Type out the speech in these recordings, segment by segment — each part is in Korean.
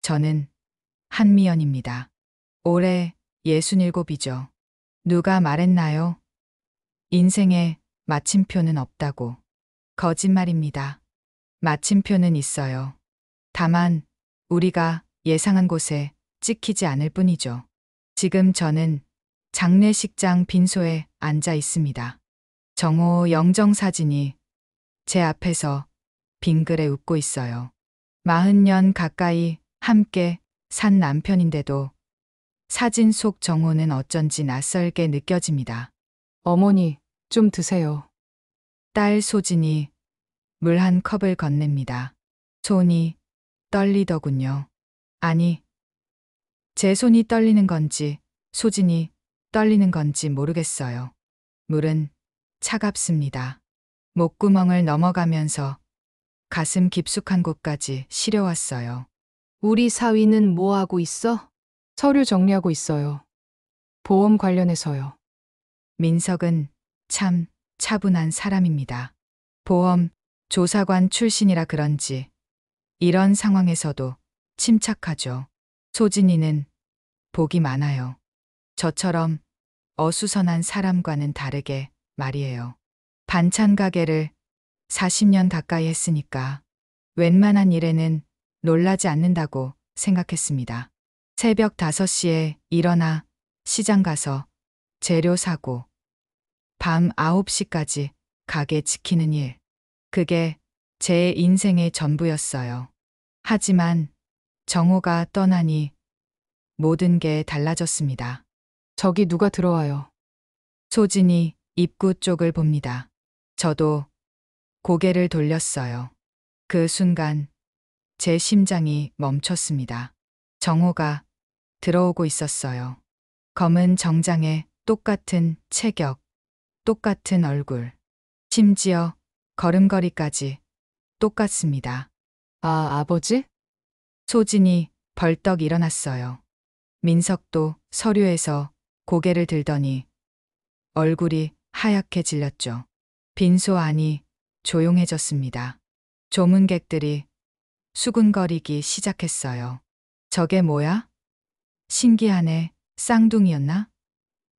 저는 한미연입니다. 올해 67이죠. 누가 말했나요? 인생에 마침표는 없다고. 거짓말입니다. 마침표는 있어요. 다만 우리가 예상한 곳에 찍히지 않을 뿐이죠. 지금 저는 장례식장 빈소에 앉아 있습니다. 정호 영정사진이 제 앞에서 빙그레 웃고 있어요. 40년 가까이 함께 산 남편인데도 사진 속 정호는 어쩐지 낯설게 느껴집니다. 어머니, 좀 드세요. 딸 소진이 물 한 컵을 건넵니다. 손이 떨리더군요. 아니, 제 손이 떨리는 건지 소진이 떨리는 건지 모르겠어요. 물은 차갑습니다. 목구멍을 넘어가면서 가슴 깊숙한 곳까지 시려왔어요. 우리 사위는 뭐 하고 있어? 서류 정리하고 있어요. 보험 관련해서요. 민석은 참 차분한 사람입니다. 보험 조사관 출신이라 그런지 이런 상황에서도 침착하죠. 소진이는 복이 많아요. 저처럼 어수선한 사람과는 다르게 말이에요. 반찬 가게를 40년 가까이 했으니까 웬만한 일에는 놀라지 않는다고 생각했습니다. 새벽 5시에 일어나 시장 가서 재료 사고 밤 9시까지 가게 지키는 일. 그게 제 인생의 전부였어요. 하지만 정호가 떠나니 모든 게 달라졌습니다. 저기 누가 들어와요. 소진이 입구 쪽을 봅니다. 저도 고개를 돌렸어요. 그 순간 제 심장이 멈췄습니다. 정호가 들어오고 있었어요. 검은 정장에 똑같은 체격, 똑같은 얼굴, 심지어 걸음걸이까지 똑같습니다. 아, 아버지? 소진이 벌떡 일어났어요. 민석도 서류에서 고개를 들더니 얼굴이 하얗게 질렸죠. 빈소 안이 조용해졌습니다. 조문객들이 수군거리기 시작했어요. 저게 뭐야? 신기하네. 쌍둥이였나?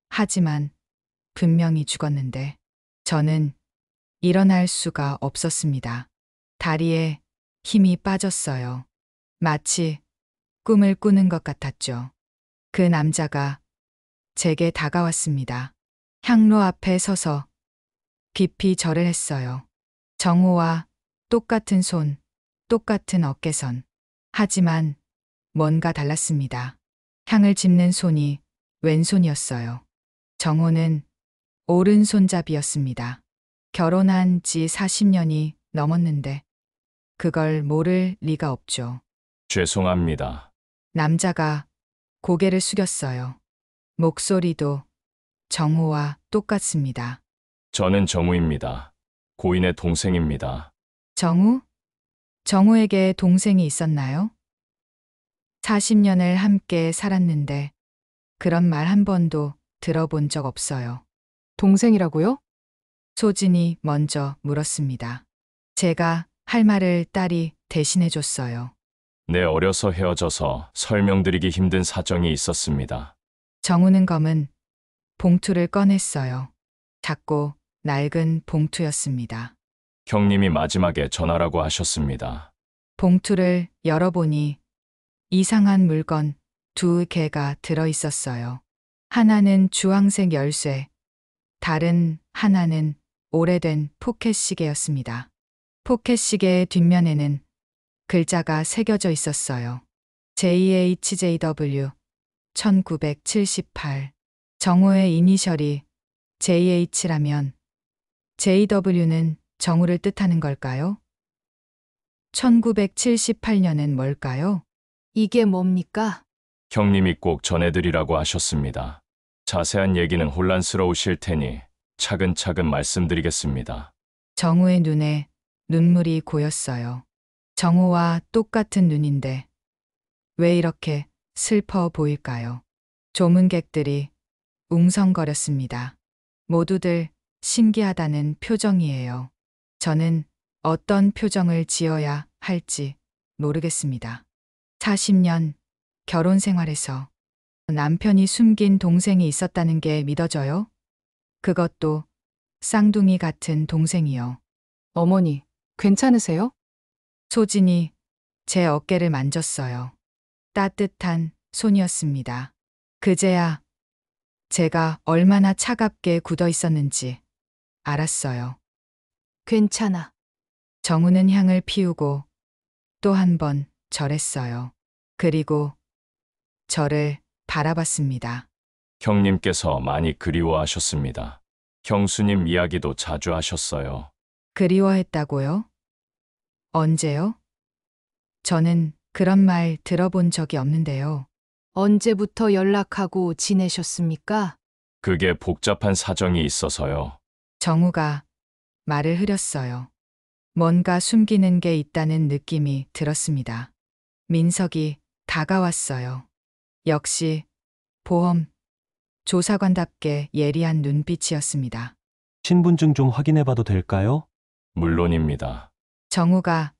하지만 분명히 죽었는데 저는 일어날 수가 없었습니다. 다리에 힘이 빠졌어요. 마치 꿈을 꾸는 것 같았죠. 그 남자가 제게 다가왔습니다. 향로 앞에 서서 깊이 절을 했어요. 정호와 똑같은 손, 똑같은 어깨선. 하지만 뭔가 달랐습니다. 향을 짚는 손이 왼손이었어요. 정호는 오른손잡이였습니다. 결혼한 지 40년이 넘었는데 그걸 모를 리가 없죠. 죄송합니다. 남자가 고개를 숙였어요. 목소리도 정호와 똑같습니다. 저는 정우입니다. 고인의 동생입니다. 정우? 정우에게 동생이 있었나요? 40년을 함께 살았는데 그런 말 한 번도 들어본 적 없어요. 동생이라고요? 소진이 먼저 물었습니다. 제가 할 말을 딸이 대신해 줬어요. 내 어려서 헤어져서 설명드리기 힘든 사정이 있었습니다. 정우는 검은 봉투를 꺼냈어요. 작고 낡은 봉투였습니다. 형님이 마지막에 전화라고 하셨습니다. 봉투를 열어보니 이상한 물건 2개가 들어 있었어요. 하나는 주황색 열쇠, 다른 하나는 오래된 포켓시계였습니다. 포켓시계의 뒷면에는 글자가 새겨져 있었어요. JHJW 1978. 정호의 이니셜이 JH라면 JW는 정우를 뜻하는 걸까요? 1978년은 뭘까요? 이게 뭡니까? 형님이 꼭 전해드리라고 하셨습니다. 자세한 얘기는 혼란스러우실 테니 차근차근 말씀드리겠습니다. 정우의 눈에 눈물이 고였어요. 정우와 똑같은 눈인데 왜 이렇게 슬퍼 보일까요? 조문객들이 웅성거렸습니다. 모두들 신기하다는 표정이에요. 저는 어떤 표정을 지어야 할지 모르겠습니다. 40년 결혼 생활에서 남편이 숨긴 동생이 있었다는 게 믿어져요? 그것도 쌍둥이 같은 동생이요. 어머니, 괜찮으세요? 소진이 제 어깨를 만졌어요. 따뜻한 손이었습니다. 그제야 제가 얼마나 차갑게 굳어 있었는지 알았어요. 괜찮아. 정우는 향을 피우고 또 한 번 절했어요. 그리고 저를 바라봤습니다. 형님께서 많이 그리워하셨습니다. 형수님 이야기도 자주 하셨어요. 그리워했다고요? 언제요? 저는 그런 말 들어본 적이 없는데요. 언제부터 연락하고 지내셨습니까? 그게 복잡한 사정이 있어서요. 정우가 말을 흐렸어요. 뭔가 숨기는 게 있다는 느낌이 들었습니다. 민석이 다가왔어요. 역시 보험 조사관답게 예리한 눈빛이었습니다. 신분증 좀 확인해 봐도 될까요? 물론입니다. 정우가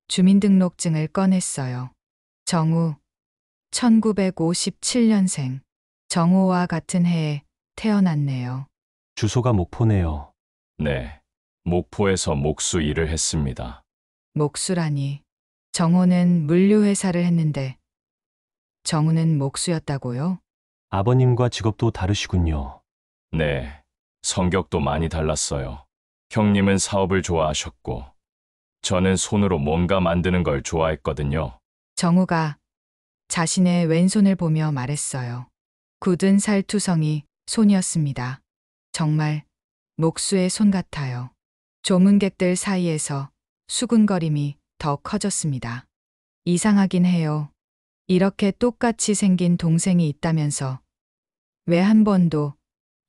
주민등록증을 꺼냈어요. 정우 1957년생. 정우와 같은 해에 태어났네요. 주소가 목포네요. 네. 목포에서 목수 일을 했습니다. 목수라니. 정호는 물류회사를 했는데 정우는 목수였다고요? 아버님과 직업도 다르시군요. 네. 성격도 많이 달랐어요. 형님은 사업을 좋아하셨고, 저는 손으로 뭔가 만드는 걸 좋아했거든요. 정우가 자신의 왼손을 보며 말했어요. 굳은 살투성이 손이었습니다. 정말 목수의 손 같아요. 조문객들 사이에서 수군거림이 더 커졌습니다. 이상하긴 해요. 이렇게 똑같이 생긴 동생이 있다면서 왜 한 번도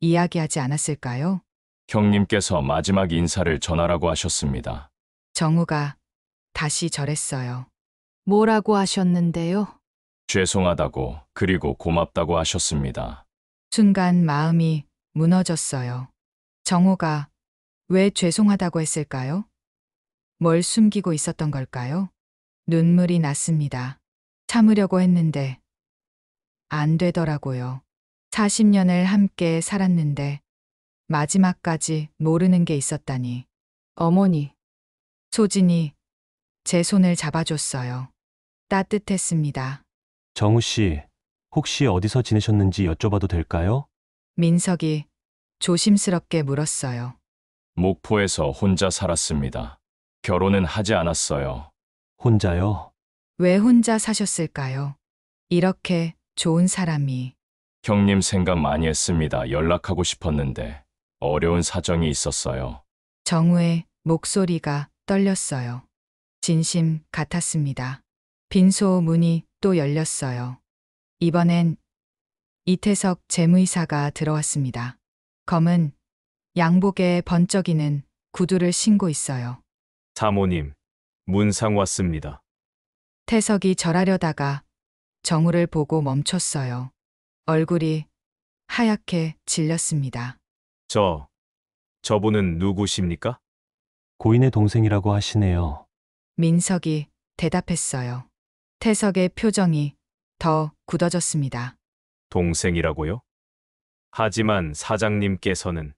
이야기하지 않았을까요? 형님께서 마지막 인사를 전하라고 하셨습니다. 정우가 다시 절했어요. 뭐라고 하셨는데요? 죄송하다고, 그리고 고맙다고 하셨습니다. 순간 마음이 무너졌어요. 정우가 왜 죄송하다고 했을까요? 뭘 숨기고 있었던 걸까요? 눈물이 났습니다. 참으려고 했는데 안 되더라고요. 40년을 함께 살았는데 마지막까지 모르는 게 있었다니. 어머니, 소진이 제 손을 잡아줬어요. 따뜻했습니다. 정우 씨, 혹시 어디서 지내셨는지 여쭤봐도 될까요? 민석이 조심스럽게 물었어요. 목포에서 혼자 살았습니다. 결혼은 하지 않았어요. 혼자요? 왜 혼자 사셨을까요? 이렇게 좋은 사람이. 형님 생각 많이 했습니다. 연락하고 싶었는데 어려운 사정이 있었어요. 정우의 목소리가 떨렸어요. 진심 같았습니다. 빈소 문이 또 열렸어요. 이번엔 이태석 재무이사가 들어왔습니다. 검은 양복에 번쩍이는 구두를 신고 있어요. 사모님, 문상 왔습니다. 태석이 절하려다가 정우를 보고 멈췄어요. 얼굴이 하얗게 질렸습니다. 저분은 누구십니까? 고인의 동생이라고 하시네요. 민석이 대답했어요. 태석의 표정이 더 굳어졌습니다. 동생이라고요? 하지만 사장님께서는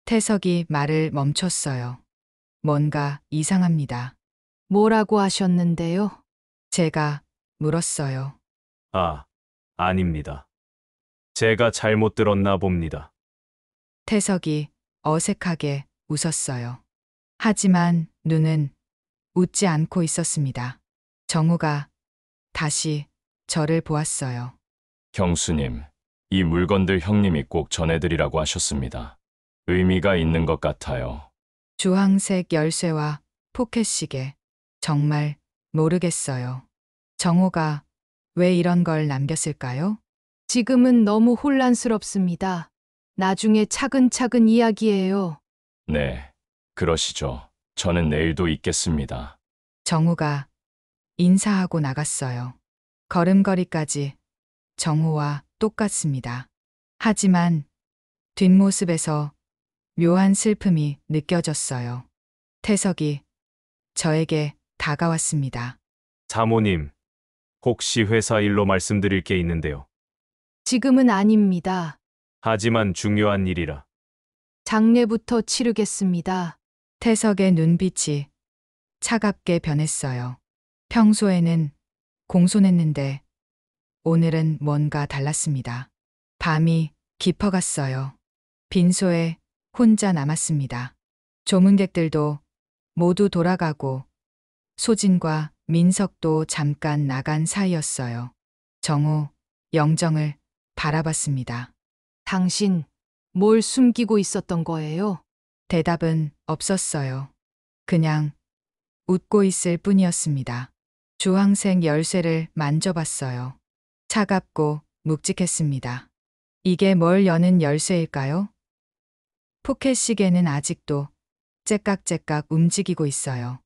태석이 말을 멈췄어요. 뭔가 이상합니다. 뭐라고 하셨는데요? 제가 물었어요. 아닙니다. 제가 잘못 들었나 봅니다. 태석이 어색하게 웃었어요. 하지만 눈은 웃지 않고 있었습니다. 정우가 다시 저를 보았어요. 형수님, 이 물건들 형님이 꼭 전해드리라고 하셨습니다. 의미가 있는 것 같아요. 주황색 열쇠와 포켓시계. 정말 모르겠어요. 정우가 왜 이런 걸 남겼을까요? 지금은 너무 혼란스럽습니다. 나중에 차근차근 이야기해요. 네, 그러시죠. 저는 내일도 있겠습니다. 정우가 인사하고 나갔어요. 걸음걸이까지 정우와 똑같습니다. 하지만 뒷모습에서 묘한 슬픔이 느껴졌어요. 태석이 저에게 다가왔습니다. 사모님, 혹시 회사 일로 말씀드릴 게 있는데요. 지금은 아닙니다. 하지만 중요한 일이라. 장례부터 치르겠습니다. 태석의 눈빛이 차갑게 변했어요. 평소에는 공손했는데 오늘은 뭔가 달랐습니다. 밤이 깊어갔어요. 빈소에 혼자 남았습니다. 조문객들도 모두 돌아가고 소진과 민석도 잠깐 나간 사이였어요. 정우, 영정을 바라봤습니다. 당신, 뭘 숨기고 있었던 거예요? 대답은 없었어요. 그냥 웃고 있을 뿐이었습니다. 주황색 열쇠를 만져봤어요. 차갑고 묵직했습니다. 이게 뭘 여는 열쇠일까요? 포켓 시계는 아직도 째깍째깍 움직이고 있어요.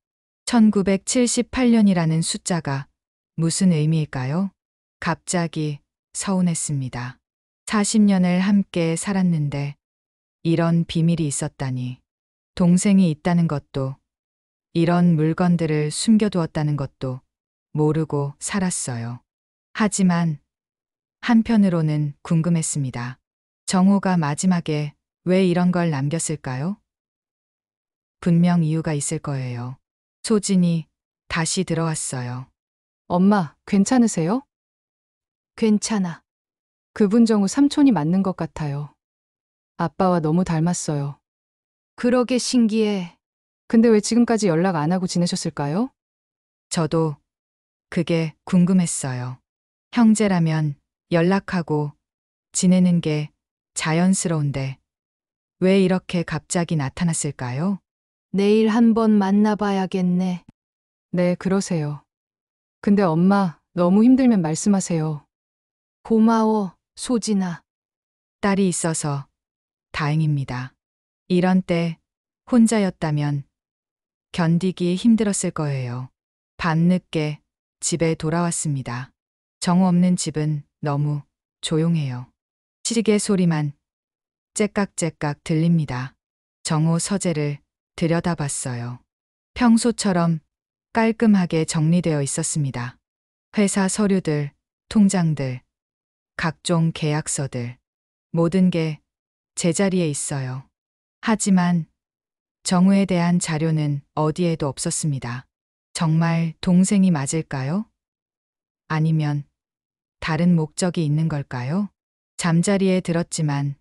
1978년이라는 숫자가 무슨 의미일까요? 갑자기 서운했습니다. 40년을 함께 살았는데 이런 비밀이 있었다니. 동생이 있다는 것도, 이런 물건들을 숨겨두었다는 것도 모르고 살았어요. 하지만 한편으로는 궁금했습니다. 정호가 마지막에 왜 이런 걸 남겼을까요? 분명 이유가 있을 거예요. 소진이 다시 들어왔어요. 엄마, 괜찮으세요? 괜찮아. 그분 정우 삼촌이 맞는 것 같아요. 아빠와 너무 닮았어요. 그러게 신기해. 근데 왜 지금까지 연락 안 하고 지내셨을까요? 저도 그게 궁금했어요. 형제라면 연락하고 지내는 게 자연스러운데 왜 이렇게 갑자기 나타났을까요? 내일 한번 만나봐야겠네. 네, 그러세요. 근데 엄마, 너무 힘들면 말씀하세요. 고마워, 소진아. 딸이 있어서 다행입니다. 이런 때 혼자였다면 견디기 힘들었을 거예요. 밤늦게 집에 돌아왔습니다. 정우 없는 집은 너무 조용해요. 시계 소리만 째깍째깍 들립니다. 정우 서재를 들여다봤어요. 평소처럼 깔끔하게 정리되어 있었습니다. 회사 서류들, 통장들, 각종 계약서들, 모든 게 제자리에 있어요. 하지만 정우에 대한 자료는 어디에도 없었습니다. 정말 동생이 맞을까요? 아니면 다른 목적이 있는 걸까요? 잠자리에 들었지만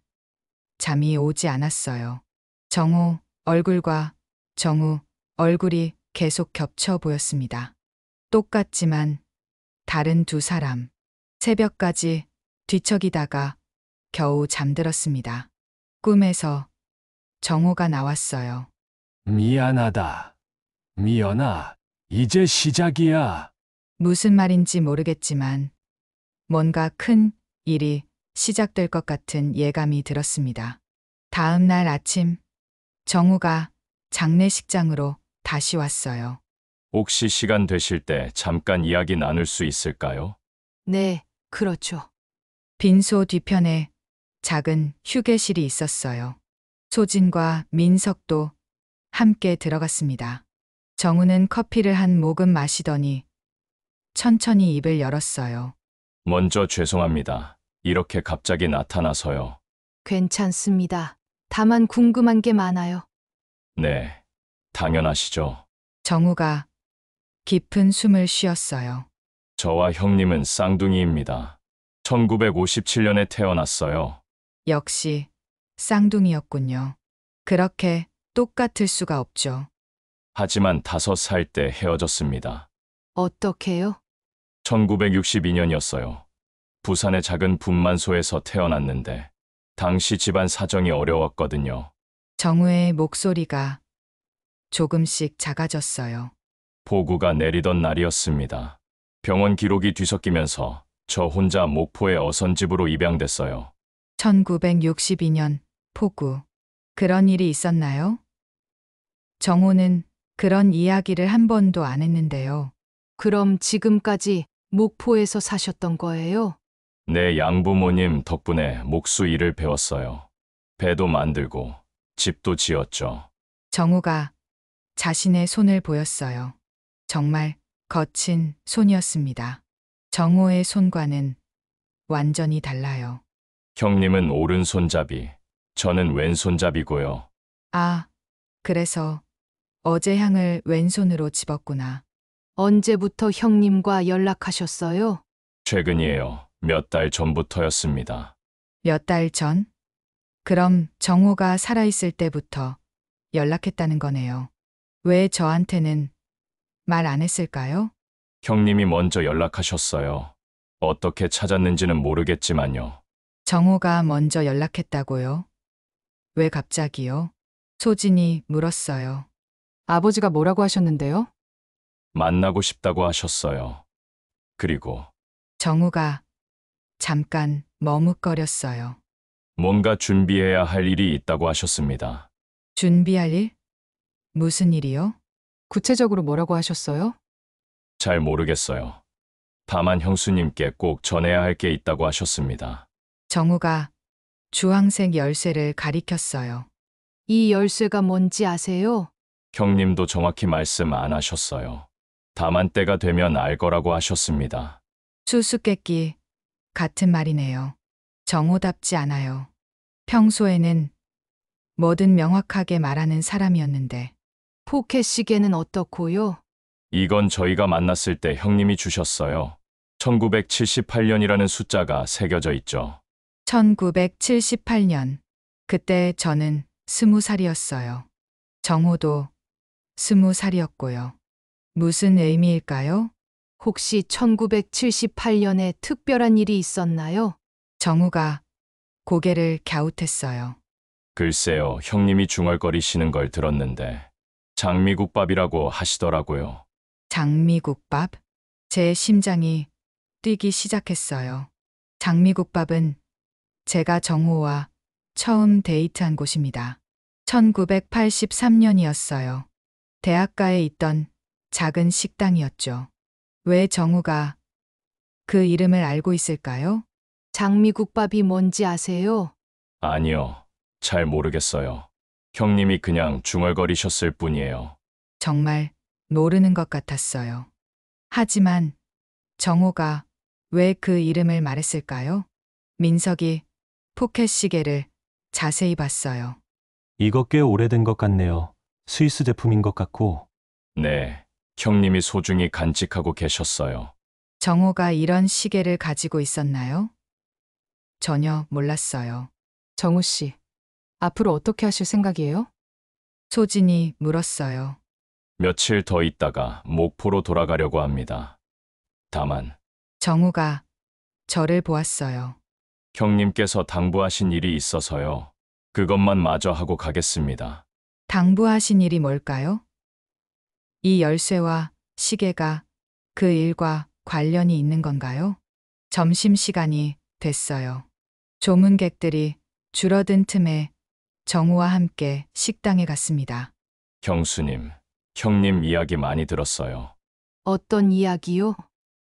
잠이 오지 않았어요. 정우 얼굴과 정우 얼굴이 계속 겹쳐 보였습니다. 똑같지만 다른 두 사람. 새벽까지 뒤척이다가 겨우 잠들었습니다. 꿈에서 정우가 나왔어요. 미안하다. 미연아, 이제 시작이야. 무슨 말인지 모르겠지만 뭔가 큰 일이 시작될 것 같은 예감이 들었습니다. 다음 날 아침 정우가 장례식장으로 다시 왔어요. 혹시 시간 되실 때 잠깐 이야기 나눌 수 있을까요? 네, 그렇죠. 빈소 뒤편에 작은 휴게실이 있었어요. 소진과 민석도 함께 들어갔습니다. 정우는 커피를 한 모금 마시더니 천천히 입을 열었어요. 먼저 죄송합니다. 이렇게 갑자기 나타나서요. 괜찮습니다. 다만 궁금한 게 많아요. 네, 당연하시죠. 정우가 깊은 숨을 쉬었어요. 저와 형님은 쌍둥이입니다. 1957년에 태어났어요. 역시 쌍둥이였군요. 그렇게 똑같을 수가 없죠. 하지만 5살 때 헤어졌습니다. 어떻게요? 1962년이었어요. 부산의 작은 분만소에서 태어났는데 당시 집안 사정이 어려웠거든요. 정우의 목소리가 조금씩 작아졌어요. 폭우가 내리던 날이었습니다. 병원 기록이 뒤섞이면서 저 혼자 목포의 어선집으로 입양됐어요. 1962년 폭우. 그런 일이 있었나요? 정우는 그런 이야기를 한 번도 안 했는데요. 그럼 지금까지 목포에서 사셨던 거예요? 내 양부모님 덕분에 목수 일을 배웠어요. 배도 만들고 집도 지었죠. 정우가 자신의 손을 보였어요. 정말 거친 손이었습니다. 정호의 손과는 완전히 달라요. 형님은 오른손잡이, 저는 왼손잡이고요. 아, 그래서 어제 향을 왼손으로 집었구나. 언제부터 형님과 연락하셨어요? 최근이에요. 몇 달 전부터였습니다. 몇 달 전? 그럼 정호가 살아있을 때부터 연락했다는 거네요. 왜 저한테는 말 안 했을까요? 형님이 먼저 연락하셨어요. 어떻게 찾았는지는 모르겠지만요. 정호가 먼저 연락했다고요? 왜 갑자기요? 소진이 물었어요. 아버지가 뭐라고 하셨는데요? 만나고 싶다고 하셨어요. 그리고 정우가 잠깐 머뭇거렸어요. 뭔가 준비해야 할 일이 있다고 하셨습니다. 준비할 일? 무슨 일이요? 구체적으로 뭐라고 하셨어요? 잘 모르겠어요. 다만 형수님께 꼭 전해야 할 게 있다고 하셨습니다. 정우가 주황색 열쇠를 가리켰어요. 이 열쇠가 뭔지 아세요? 형님도 정확히 말씀 안 하셨어요. 다만 때가 되면 알 거라고 하셨습니다. 수수께끼 같은 말이네요. 정호답지 않아요. 평소에는 뭐든 명확하게 말하는 사람이었는데 포켓 시계는 어떻고요? 이건 저희가 만났을 때 형님이 주셨어요. 1978년이라는 숫자가 새겨져 있죠. 1978년. 그때 저는 20살이었어요. 정호도 20살이었고요. 무슨 의미일까요? 혹시 1978년에 특별한 일이 있었나요? 정우가 고개를 갸웃했어요. 글쎄요, 형님이 중얼거리시는 걸 들었는데 장미국밥이라고 하시더라고요. 장미국밥? 제 심장이 뛰기 시작했어요. 장미국밥은 제가 정호와 처음 데이트한 곳입니다. 1983년이었어요. 대학가에 있던 작은 식당이었죠. 왜 정우가 그 이름을 알고 있을까요? 장미국밥이 뭔지 아세요? 아니요, 잘 모르겠어요. 형님이 그냥 중얼거리셨을 뿐이에요. 정말 모르는 것 같았어요. 하지만 정호가 왜 그 이름을 말했을까요? 민석이 포켓 시계를 자세히 봤어요. 이거 꽤 오래된 것 같네요. 스위스 제품인 것 같고. 네, 형님이 소중히 간직하고 계셨어요. 정호가 이런 시계를 가지고 있었나요? 전혀 몰랐어요. 정우 씨, 앞으로 어떻게 하실 생각이에요? 소진이 물었어요. 며칠 더 있다가 목포로 돌아가려고 합니다. 다만 정우가 저를 보았어요. 형님께서 당부하신 일이 있어서요. 그것만 마저 하고 가겠습니다. 당부하신 일이 뭘까요? 이 열쇠와 시계가 그 일과 관련이 있는 건가요? 점심시간이 됐어요. 조문객들이 줄어든 틈에 정우와 함께 식당에 갔습니다. 형수님, 형님 이야기 많이 들었어요. 어떤 이야기요?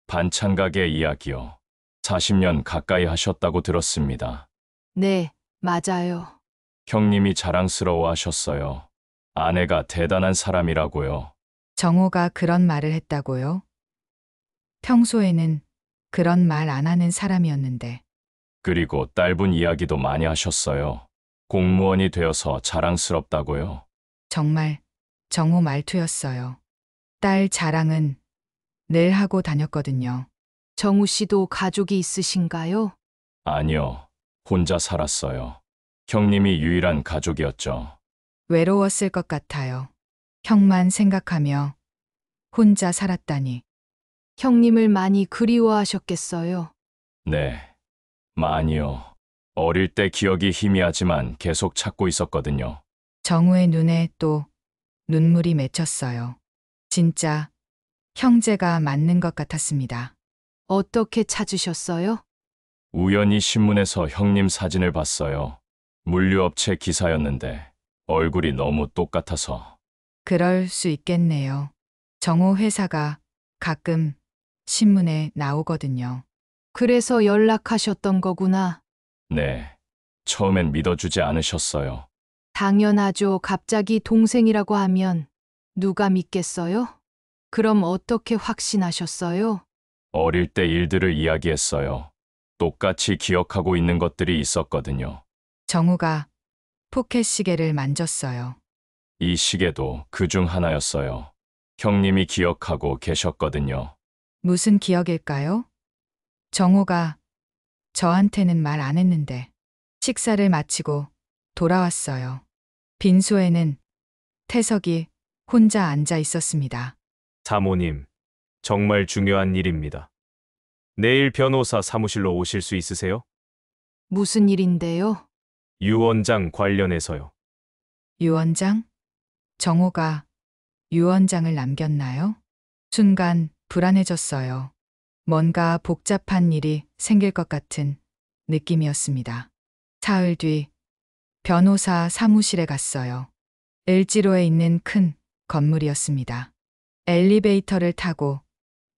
반찬 가게 이야기요. 40년 가까이 하셨다고 들었습니다. 네, 맞아요. 형님이 자랑스러워 하셨어요. 아내가 대단한 사람이라고요. 정호가 그런 말을 했다고요? 평소에는 그런 말 안 하는 사람이었는데 그리고 딸분 이야기도 많이 하셨어요. 공무원이 되어서 자랑스럽다고요. 정말 정호 말투였어요. 딸 자랑은 늘 하고 다녔거든요. 정우 씨도 가족이 있으신가요? 아니요, 혼자 살았어요. 형님이 유일한 가족이었죠. 외로웠을 것 같아요. 형만 생각하며 혼자 살았다니. 형님을 많이 그리워하셨겠어요. 네, 많이요. 어릴 때 기억이 희미하지만 계속 찾고 있었거든요. 정우의 눈에 또 눈물이 맺혔어요. 진짜 형제가 맞는 것 같았습니다. 어떻게 찾으셨어요? 우연히 신문에서 형님 사진을 봤어요. 물류업체 기사였는데 얼굴이 너무 똑같아서. 그럴 수 있겠네요. 정호 회사가 가끔 신문에 나오거든요. 그래서 연락하셨던 거구나. 네, 처음엔 믿어주지 않으셨어요. 당연하죠. 갑자기 동생이라고 하면 누가 믿겠어요? 그럼 어떻게 확신하셨어요? 어릴 때 일들을 이야기했어요. 똑같이 기억하고 있는 것들이 있었거든요. 정우가 포켓 시계를 만졌어요. 이 시계도 그 중 하나였어요. 형님이 기억하고 계셨거든요. 무슨 기억일까요? 정우가 저한테는 말 안 했는데 식사를 마치고 돌아왔어요. 빈소에는 태석이 혼자 앉아 있었습니다. 사모님, 정말 중요한 일입니다. 내일 변호사 사무실로 오실 수 있으세요? 무슨 일인데요? 유 원장 관련해서요. 유 원장? 정우가 유 원장을 남겼나요? 순간 불안해졌어요. 뭔가 복잡한 일이 생길 것 같은 느낌이었습니다. 사흘 뒤 변호사 사무실에 갔어요. 을지로에 있는 큰 건물이었습니다. 엘리베이터를 타고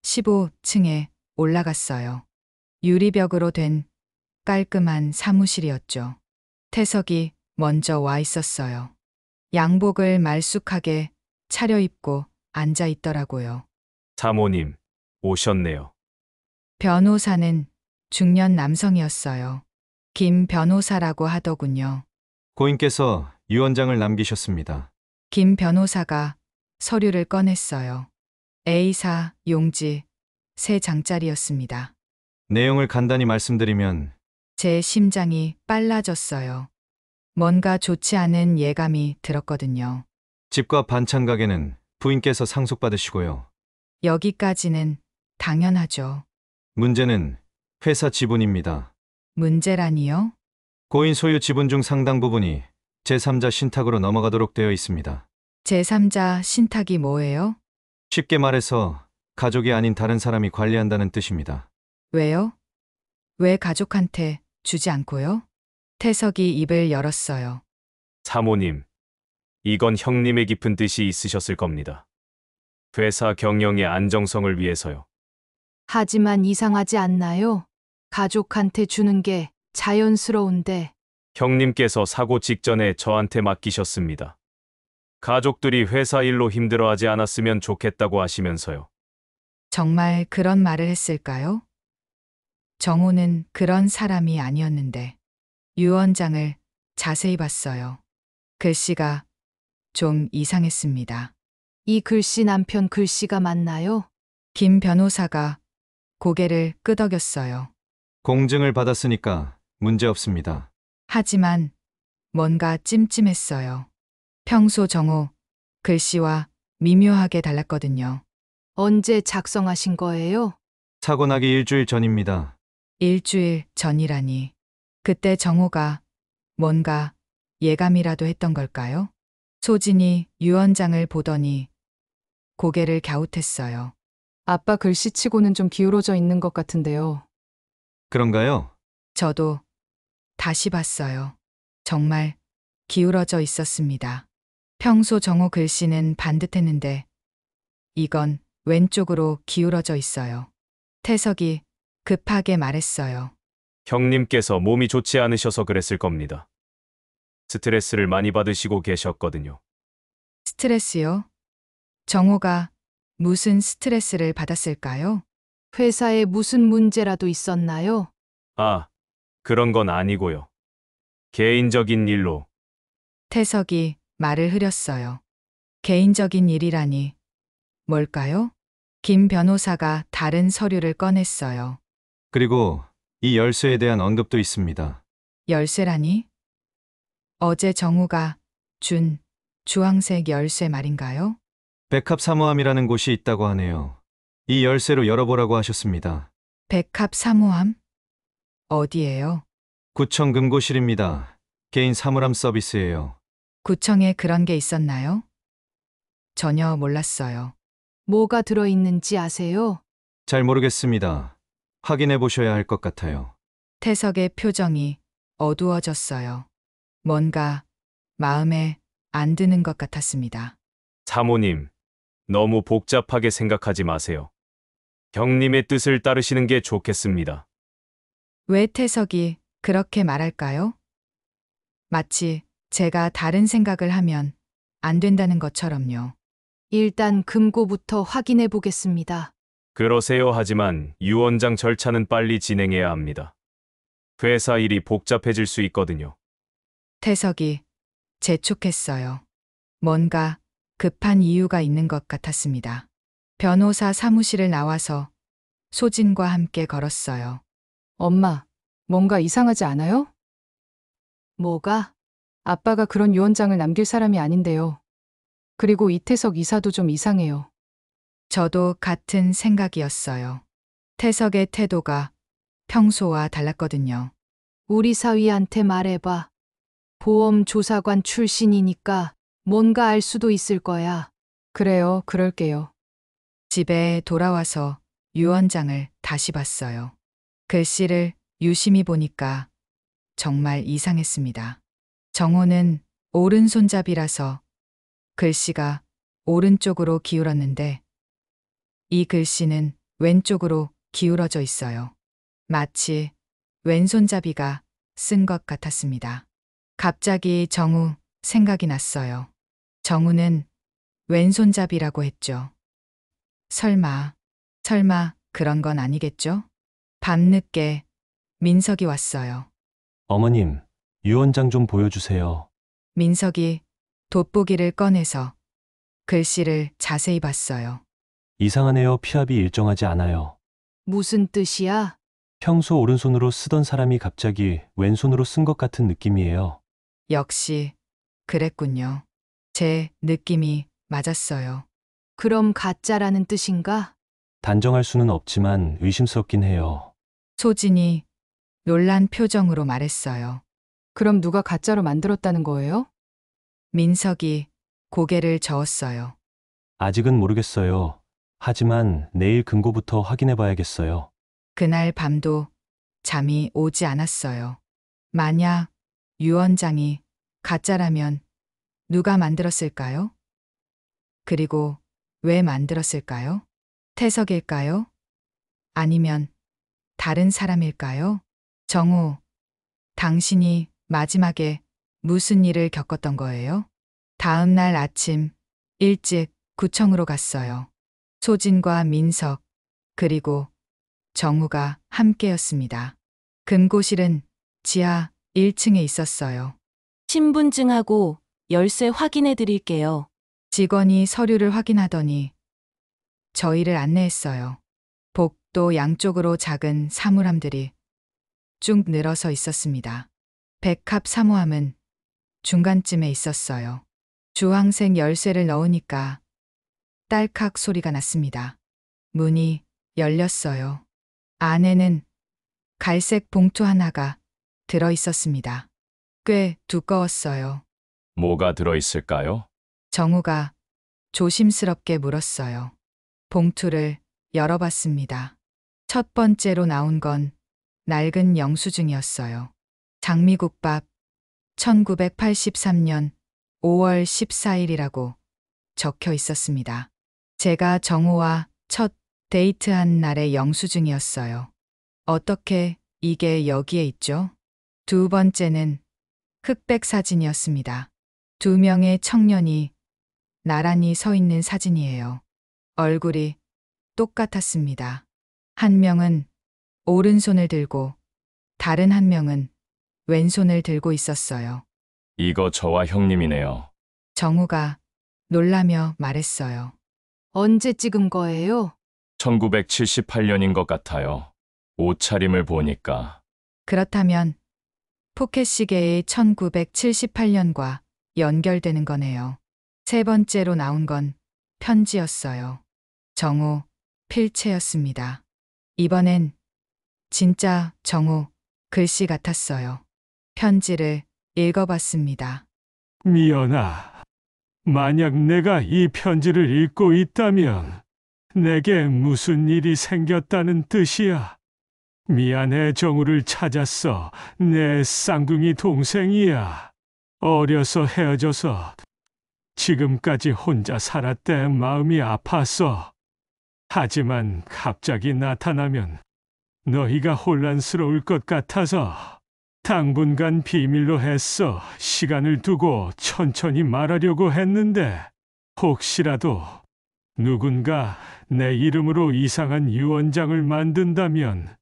15층에 올라갔어요. 유리벽으로 된 깔끔한 사무실이었죠. 태석이 먼저 와 있었어요. 양복을 말쑥하게 차려입고 앉아 있더라고요. 사모님, 오셨네요. 변호사는 중년 남성이었어요. 김 변호사라고 하더군요. 고인께서 유 원장을 남기셨습니다. 김 변호사가 서류를 꺼냈어요. A사 용지 3장짜리였습니다. 내용을 간단히 말씀드리면 제 심장이 빨라졌어요. 뭔가 좋지 않은 예감이 들었거든요. 집과 반찬 가게는 부인께서 상속받으시고요. 여기까지는 당연하죠. 문제는 회사 지분입니다. 문제라니요? 고인 소유 지분 중 상당 부분이 제3자 신탁으로 넘어가도록 되어 있습니다. 제3자 신탁이 뭐예요? 쉽게 말해서 가족이 아닌 다른 사람이 관리한다는 뜻입니다. 왜요? 왜 가족한테 주지 않고요? 태석이 입을 열었어요. 사모님, 이건 형님의 깊은 뜻이 있으셨을 겁니다. 회사 경영의 안정성을 위해서요. 하지만 이상하지 않나요? 가족한테 주는 게 자연스러운데. 형님께서 사고 직전에 저한테 맡기셨습니다. 가족들이 회사 일로 힘들어하지 않았으면 좋겠다고 하시면서요. 정말 그런 말을 했을까요? 정우는 그런 사람이 아니었는데 유 원장을 자세히 봤어요. 글씨가 좀 이상했습니다. 이 글씨 남편 글씨가 맞나요? 김 변호사가 고개를 끄덕였어요. 공증을 받았으니까 문제 없습니다. 하지만 뭔가 찜찜했어요. 평소 정우 글씨와 미묘하게 달랐거든요. 언제 작성하신 거예요? 사고 나기 일주일 전입니다. 일주일 전이라니. 그때 정우가 뭔가 예감이라도 했던 걸까요? 소진이 유 원장을 보더니 고개를 갸웃했어요. 아빠 글씨치고는 좀 기울어져 있는 것 같은데요. 그런가요? 저도 다시 봤어요. 정말 기울어져 있었습니다. 평소 정우 글씨는 반듯했는데 이건 왼쪽으로 기울어져 있어요. 태석이 급하게 말했어요. 형님께서 몸이 좋지 않으셔서 그랬을 겁니다. 스트레스를 많이 받으시고 계셨거든요. 스트레스요? 정우가 무슨 스트레스를 받았을까요? 회사에 무슨 문제라도 있었나요? 아, 그런 건 아니고요. 개인적인 일로 태석이 말을 흐렸어요. 개인적인 일이라니. 뭘까요? 김 변호사가 다른 서류를 꺼냈어요. 그리고 이 열쇠에 대한 언급도 있습니다. 열쇠라니? 어제 정우가 준 주황색 열쇠 말인가요? 백합 사모함이라는 곳이 있다고 하네요. 이 열쇠로 열어보라고 하셨습니다. 백합 사모함? 어디예요? 구청 금고실입니다. 개인 사물함 서비스예요. 구청에 그런 게 있었나요? 전혀 몰랐어요. 뭐가 들어있는지 아세요? 잘 모르겠습니다. 확인해 보셔야 할 것 같아요. 태석의 표정이 어두워졌어요. 뭔가 마음에 안 드는 것 같았습니다. 사모님, 너무 복잡하게 생각하지 마세요. 형님의 뜻을 따르시는 게 좋겠습니다. 왜 태석이 그렇게 말할까요? 마치 제가 다른 생각을 하면 안 된다는 것처럼요. 일단 금고부터 확인해 보겠습니다. 그러세요. 하지만 유언장 절차는 빨리 진행해야 합니다. 회사 일이 복잡해질 수 있거든요. 태석이 재촉했어요. 뭔가 급한 이유가 있는 것 같았습니다. 변호사 사무실을 나와서 소진과 함께 걸었어요. 엄마, 뭔가 이상하지 않아요? 뭐가? 아빠가 그런 유언장을 남길 사람이 아닌데요. 그리고 이태석 이사도 좀 이상해요. 저도 같은 생각이었어요. 태석의 태도가 평소와 달랐거든요. 우리 사위한테 말해봐. 보험 조사관 출신이니까 뭔가 알 수도 있을 거야. 그래요, 그럴게요. 집에 돌아와서 유언장을 다시 봤어요. 글씨를 유심히 보니까 정말 이상했습니다. 정호는 오른손잡이라서 글씨가 오른쪽으로 기울었는데 이 글씨는 왼쪽으로 기울어져 있어요. 마치 왼손잡이가 쓴 것 같았습니다. 갑자기 정우 생각이 났어요. 정우는 왼손잡이라고 했죠. 설마 그런 건 아니겠죠? 밤늦게 민석이 왔어요. 어머님, 유언장 좀 보여주세요. 민석이 돋보기를 꺼내서 글씨를 자세히 봤어요. 이상하네요. 피합이 일정하지 않아요. 무슨 뜻이야? 평소 오른손으로 쓰던 사람이 갑자기 왼손으로 쓴 것 같은 느낌이에요. 역시 그랬군요. 제 느낌이 맞았어요. 그럼 가짜라는 뜻인가? 단정할 수는 없지만 의심스럽긴 해요. 소진이 놀란 표정으로 말했어요. 그럼 누가 가짜로 만들었다는 거예요? 민석이 고개를 저었어요. 아직은 모르겠어요. 하지만 내일 금고부터 확인해 봐야겠어요. 그날 밤도 잠이 오지 않았어요. 만약 유언장이 가짜라면 누가 만들었을까요? 그리고 왜 만들었을까요? 태석일까요? 아니면 다른 사람일까요? 정우, 당신이 마지막에 무슨 일을 겪었던 거예요? 다음 날 아침 일찍 구청으로 갔어요. 소진과 민석, 그리고 정우가 함께였습니다. 금고실은 지하 1층에 있었어요. 신분증하고 열쇠 확인해 드릴게요. 직원이 서류를 확인하더니 저희를 안내했어요. 복도 양쪽으로 작은 사물함들이 쭉 늘어서 있었습니다. 백합 사모함은 중간쯤에 있었어요. 주황색 열쇠를 넣으니까 딸칵 소리가 났습니다. 문이 열렸어요. 안에는 갈색 봉투 하나가 들어 있었습니다. 꽤 두꺼웠어요. 뭐가 들어있을까요? 정우가 조심스럽게 물었어요. 봉투를 열어봤습니다. 첫 번째로 나온 건 낡은 영수증이었어요. 장미국밥 1983년 5월 14일이라고 적혀 있었습니다. 제가 정우와 첫 데이트한 날의 영수증이었어요. 어떻게 이게 여기에 있죠? 두 번째는 흑백 사진이었습니다. 두 명의 청년이 나란히 서 있는 사진이에요. 얼굴이 똑같았습니다. 한 명은 오른손을 들고 다른 한 명은 왼손을 들고 있었어요. 이거 저와 형님이네요. 정우가 놀라며 말했어요. 언제 찍은 거예요? 1978년인 것 같아요. 옷차림을 보니까. 그렇다면 포켓 시계의 1978년과 연결되는 거네요. 세 번째로 나온 건 편지였어요. 정우 필체였습니다. 이번엔 진짜 정우 글씨 같았어요. 편지를 읽어봤습니다. 미연아, 만약 내가 이 편지를 읽고 있다면 내게 무슨 일이 생겼다는 뜻이야. 미안해, 정우를 찾았어. 내 쌍둥이 동생이야. 어려서 헤어져서 지금까지 혼자 살았대. 마음이 아팠어. 하지만 갑자기 나타나면 너희가 혼란스러울 것 같아서 당분간 비밀로 했어. 시간을 두고 천천히 말하려고 했는데 혹시라도 누군가 내 이름으로 이상한 유언장을 만든다면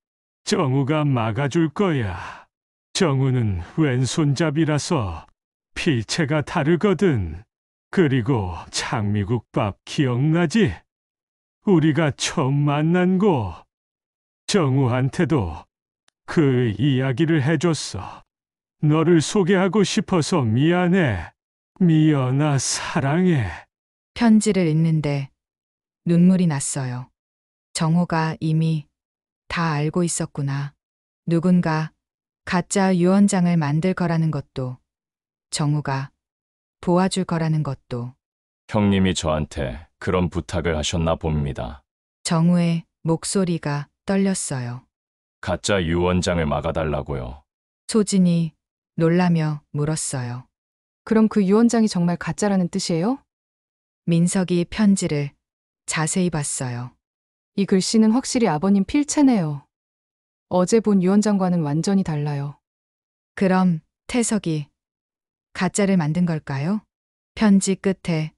정우가 막아줄 거야. 정우는 왼손잡이라서 필체가 다르거든. 그리고 장미국밥 기억나지? 우리가 처음 만난 곳. 정우한테도 그 이야기를 해줬어. 너를 소개하고 싶어서 미안해. 미연아, 사랑해. 편지를 읽는데 눈물이 났어요. 정호가 이미 다 알고 있었구나. 누군가 가짜 유언장을 만들 거라는 것도, 정우가 도와줄 거라는 것도. 형님이 저한테 그런 부탁을 하셨나 봅니다. 정우의 목소리가 떨렸어요. 가짜 유언장을 막아달라고요. 소진이 놀라며 물었어요. 그럼 그 유언장이 정말 가짜라는 뜻이에요? 민석이 편지를 자세히 봤어요. 이 글씨는 확실히 아버님 필체네요. 어제 본 유언장과는 완전히 달라요. 그럼 태석이 가짜를 만든 걸까요? 편지 끝에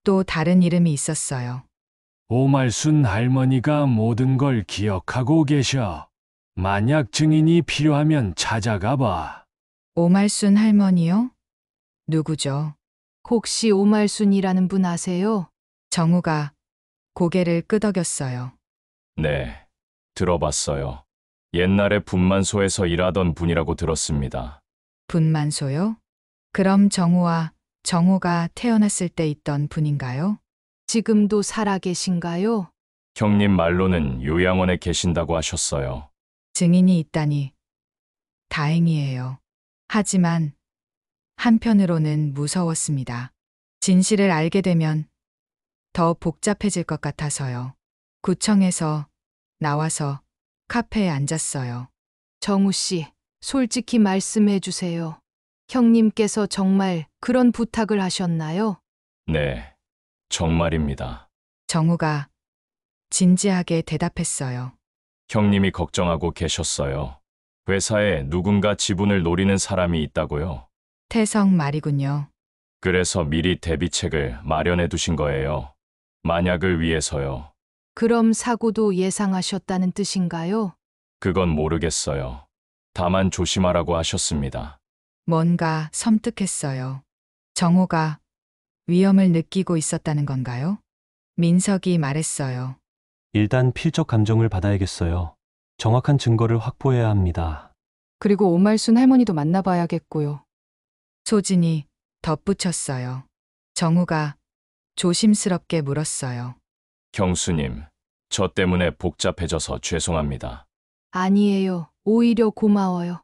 또 다른 이름이 있었어요. 오말순 할머니가 모든 걸 기억하고 계셔. 만약 증인이 필요하면 찾아가 봐. 오말순 할머니요? 누구죠? 혹시 오말순이라는 분 아세요? 정우가 고개를 끄덕였어요. 네, 들어봤어요. 옛날에 분만소에서 일하던 분이라고 들었습니다. 분만소요? 그럼 정우와 정우가 태어났을 때 있던 분인가요? 지금도 살아 계신가요? 형님 말로는 요양원에 계신다고 하셨어요. 증인이 있다니 다행이에요. 하지만 한편으로는 무서웠습니다. 진실을 알게 되면 더 복잡해질 것 같아서요. 구청에서 나와서 카페에 앉았어요. 정우 씨, 솔직히 말씀해 주세요. 형님께서 정말 그런 부탁을 하셨나요? 네, 정말입니다. 정우가 진지하게 대답했어요. 형님이 걱정하고 계셨어요. 회사에 누군가 지분을 노리는 사람이 있다고요. 태석 말이군요. 그래서 미리 대비책을 마련해 두신 거예요. 만약을 위해서요. 그럼 사고도 예상하셨다는 뜻인가요? 그건 모르겠어요. 다만 조심하라고 하셨습니다. 뭔가 섬뜩했어요. 정호가 위험을 느끼고 있었다는 건가요? 민석이 말했어요. 일단 필적 감정을 받아야겠어요. 정확한 증거를 확보해야 합니다. 그리고 오말순 할머니도 만나봐야겠고요. 소진이 덧붙였어요. 정우가 조심스럽게 물었어요. 경수님, 저 때문에 복잡해져서 죄송합니다. 아니에요. 오히려 고마워요.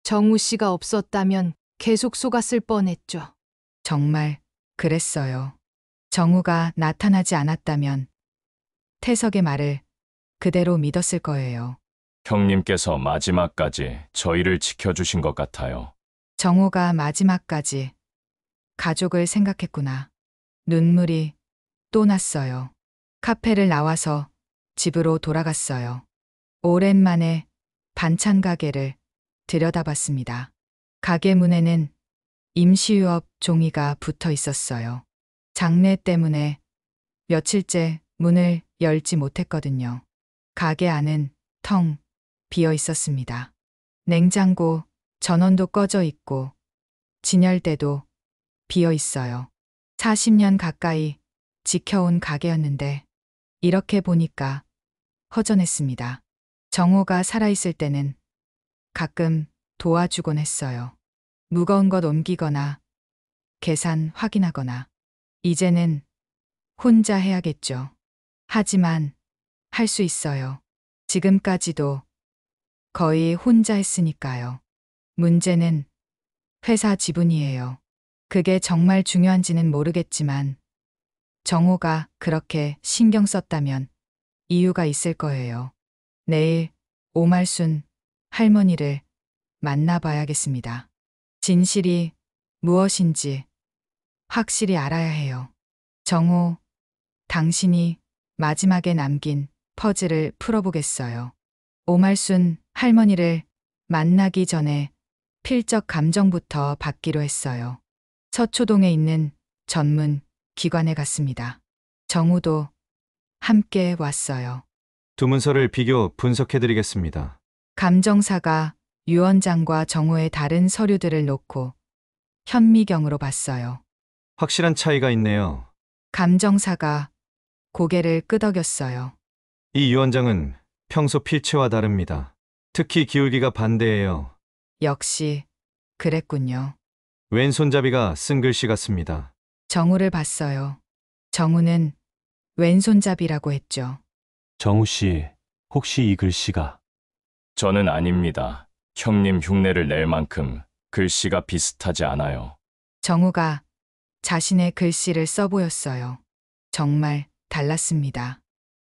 정우 씨가 없었다면 계속 속았을 뻔했죠. 정말 그랬어요. 정우가 나타나지 않았다면 태석의 말을 그대로 믿었을 거예요. 형님께서 마지막까지 저희를 지켜주신 것 같아요. 정우가 마지막까지 가족을 생각했구나. 눈물이 또 났어요. 카페를 나와서 집으로 돌아갔어요. 오랜만에 반찬 가게를 들여다봤습니다. 가게 문에는 임시유업 종이가 붙어 있었어요. 장례 때문에 며칠째 문을 열지 못했거든요. 가게 안은 텅 비어 있었습니다. 냉장고, 전원도 꺼져 있고 진열대도 비어 있어요. 40년 가까이 지켜온 가게였는데 이렇게 보니까 허전했습니다. 정호가 살아있을 때는 가끔 도와주곤 했어요. 무거운 것 옮기거나 계산 확인하거나. 이제는 혼자 해야겠죠. 하지만 할 수 있어요. 지금까지도 거의 혼자 했으니까요. 문제는 회사 지분이에요. 그게 정말 중요한지는 모르겠지만 정호가 그렇게 신경 썼다면 이유가 있을 거예요. 내일 오말순 할머니를 만나봐야겠습니다. 진실이 무엇인지 확실히 알아야 해요. 정호, 당신이 마지막에 남긴 퍼즐을 풀어보겠어요. 오말순 할머니를 만나기 전에 필적 감정부터 받기로 했어요. 서초동에 있는 전문 기관에 갔습니다. 정우도 함께 왔어요. 두 문서를 비교 분석해 드리겠습니다. 감정사가 유 원장과 정우의 다른 서류들을 놓고 현미경으로 봤어요. 확실한 차이가 있네요. 감정사가 고개를 끄덕였어요. 이 유 원장은 평소 필체와 다릅니다. 특히 기울기가 반대예요. 역시 그랬군요. 왼손잡이가 쓴 글씨 같습니다. 정우를 봤어요. 정우는 왼손잡이라고 했죠. 정우 씨, 혹시 이 글씨가 저는 아닙니다. 형님 흉내를 낼 만큼 글씨가 비슷하지 않아요. 정우가 자신의 글씨를 써 보였어요. 정말 달랐습니다.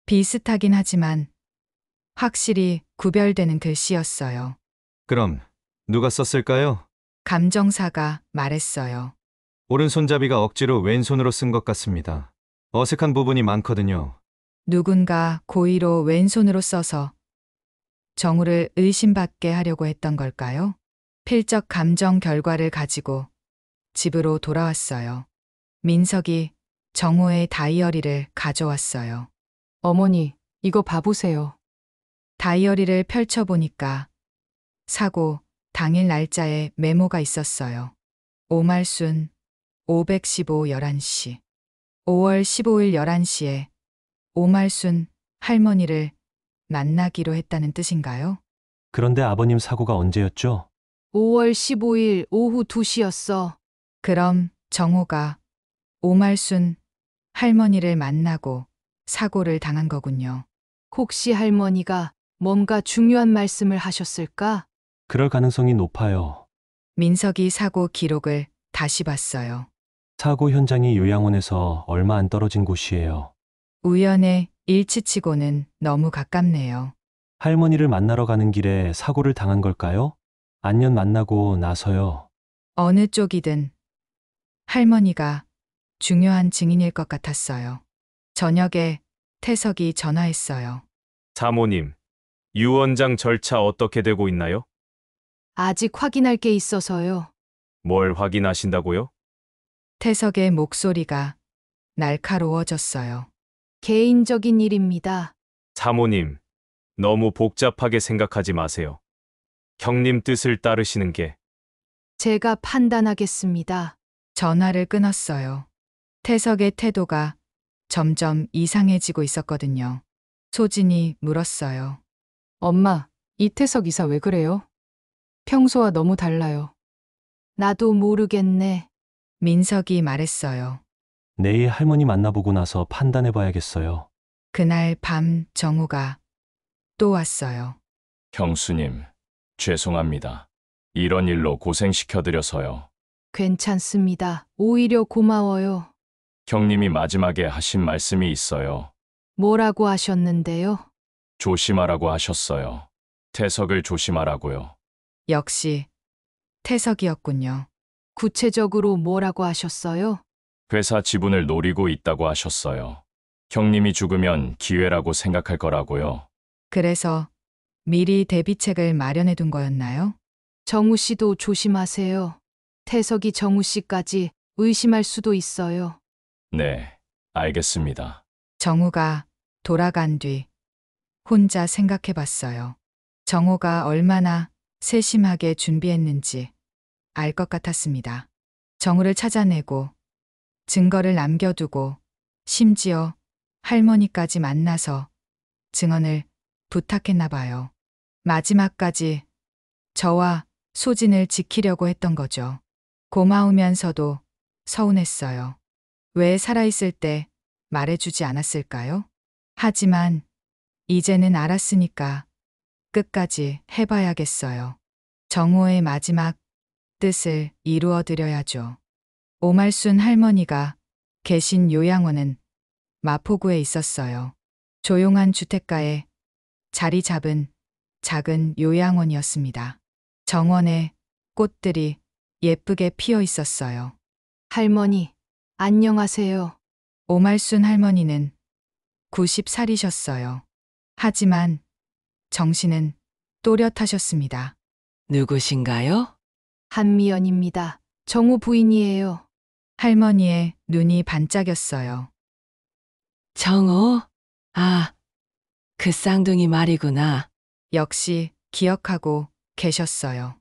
비슷하긴 하지만 확실히 구별되는 글씨였어요. 그럼 누가 썼을까요? 감정사가 말했어요. 오른손잡이가 억지로 왼손으로 쓴 것 같습니다. 어색한 부분이 많거든요. 누군가 고의로 왼손으로 써서 정우를 의심받게 하려고 했던 걸까요? 필적 감정 결과를 가지고 집으로 돌아왔어요. 민석이 정우의 다이어리를 가져왔어요. 어머니, 이거 봐보세요. 다이어리를 펼쳐보니까 사고 당일 날짜에 메모가 있었어요. 오말순 515 11시 5월 15일 11시에 오말순 할머니를 만나기로 했다는 뜻인가요? 그런데 아버님 사고가 언제였죠? 5월 15일 오후 2시였어. 그럼 정호가 오말순 할머니를 만나고 사고를 당한 거군요. 혹시 할머니가 뭔가 중요한 말씀을 하셨을까? 그럴 가능성이 높아요. 민석이 사고 기록을 다시 봤어요. 사고 현장이 요양원에서 얼마 안 떨어진 곳이에요. 우연의 일치치고는 너무 가깝네요. 할머니를 만나러 가는 길에 사고를 당한 걸까요? 안년 만나고 나서요. 어느 쪽이든 할머니가 중요한 증인일 것 같았어요. 저녁에 태석이 전화했어요. 사모님, 유 원장 절차 어떻게 되고 있나요? 아직 확인할 게 있어서요. 뭘 확인하신다고요? 태석의 목소리가 날카로워졌어요. 개인적인 일입니다. 사모님, 너무 복잡하게 생각하지 마세요. 형님 뜻을 따르시는 게 제가 판단하겠습니다. 전화를 끊었어요. 태석의 태도가 점점 이상해지고 있었거든요. 소진이 물었어요. 엄마, 이태석 이사 왜 그래요? 평소와 너무 달라요. 나도 모르겠네. 민석이 말했어요. 내일 할머니 만나보고 나서 판단해 봐야겠어요. 그날 밤 정우가 또 왔어요. 형수님, 죄송합니다. 이런 일로 고생시켜드려서요. 괜찮습니다. 오히려 고마워요. 형님이 마지막에 하신 말씀이 있어요. 뭐라고 하셨는데요? 조심하라고 하셨어요. 태석을 조심하라고요. 역시 태석이었군요. 구체적으로 뭐라고 하셨어요? 회사 지분을 노리고 있다고 하셨어요. 형님이 죽으면 기회라고 생각할 거라고요. 그래서 미리 대비책을 마련해 둔 거였나요? 정우 씨도 조심하세요. 태석이 정우 씨까지 의심할 수도 있어요. 네, 알겠습니다. 정우가 돌아간 뒤 혼자 생각해 봤어요. 정우가 얼마나 세심하게 준비했는지 알 것 같았습니다. 정우를 찾아내고 증거를 남겨두고 심지어 할머니까지 만나서 증언을 부탁했나 봐요. 마지막까지 저와 소진을 지키려고 했던 거죠. 고마우면서도 서운했어요. 왜 살아있을 때 말해주지 않았을까요? 하지만 이제는 알았으니까 끝까지 해봐야겠어요. 정호의 마지막 뜻을 이루어드려야죠. 오말순 할머니가 계신 요양원은 마포구에 있었어요. 조용한 주택가에 자리 잡은 작은 요양원이었습니다. 정원에 꽃들이 예쁘게 피어 있었어요. 할머니, 안녕하세요. 오말순 할머니는 90살이셨어요. 하지만 정신은 또렷하셨습니다. 누구신가요? 한미연입니다. 정우 부인이에요. 할머니의 눈이 반짝였어요. 정호? 아, 그 쌍둥이 말이구나. 역시 기억하고 계셨어요.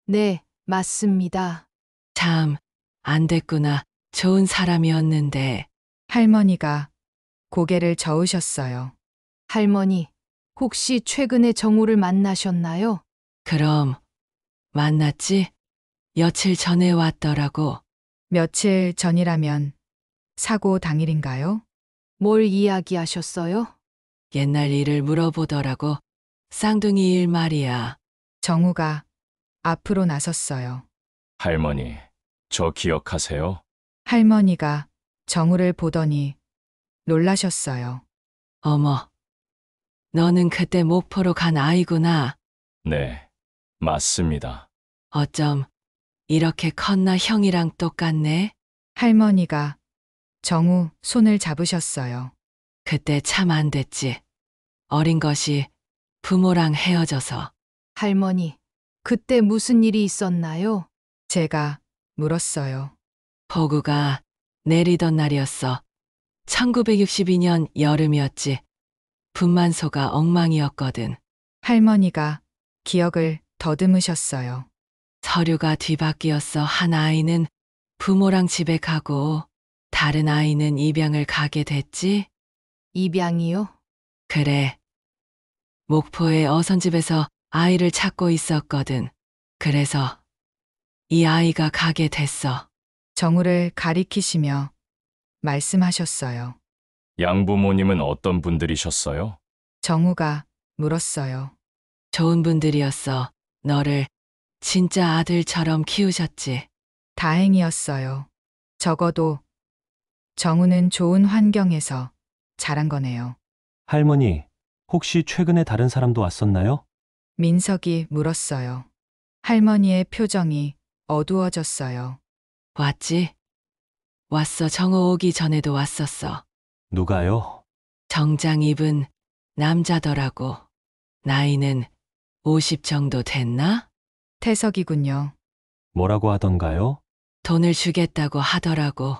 네, 맞습니다. 참, 안 됐구나. 좋은 사람이었는데. 할머니가 고개를 저으셨어요. 할머니, 혹시 최근에 정우를 만나셨나요? 그럼, 만났지? 며칠 전에 왔더라고. 며칠 전이라면 사고 당일인가요? 뭘 이야기하셨어요? 옛날 일을 물어보더라고. 쌍둥이 일 말이야. 정우가 앞으로 나섰어요. 할머니, 저 기억하세요? 할머니가 정우를 보더니 놀라셨어요. 어머, 너는 그때 목포로 간 아이구나. 네, 맞습니다. 어쩜 이렇게 컸나 형이랑 똑같네? 할머니가 정우 손을 잡으셨어요. 그때 참 안 됐지. 어린 것이 부모랑 헤어져서. 할머니, 그때 무슨 일이 있었나요? 제가 물었어요. 폭우가 내리던 날이었어. 1962년 여름이었지. 분만소가 엉망이었거든. 할머니가 기억을 더듬으셨어요. 서류가 뒤바뀌었어. 한 아이는 부모랑 집에 가고 다른 아이는 입양을 가게 됐지? 입양이요? 그래. 목포의 어선집에서 아이를 찾고 있었거든. 그래서 이 아이가 가게 됐어. 정우를 가리키시며 말씀하셨어요. 양부모님은 어떤 분들이셨어요? 정우가 물었어요. 좋은 분들이었어. 너를 진짜 아들처럼 키우셨지. 다행이었어요. 적어도 정우는 좋은 환경에서 자란 거네요. 할머니, 혹시 최근에 다른 사람도 왔었나요? 민석이 물었어요. 할머니의 표정이 어두워졌어요. 왔지? 왔어. 정호 오기 전에도 왔었어. 누가요? 정장 입은 남자더라고. 나이는 50 정도 됐나? 태석이군요. 뭐라고 하던가요? 돈을 주겠다고 하더라고.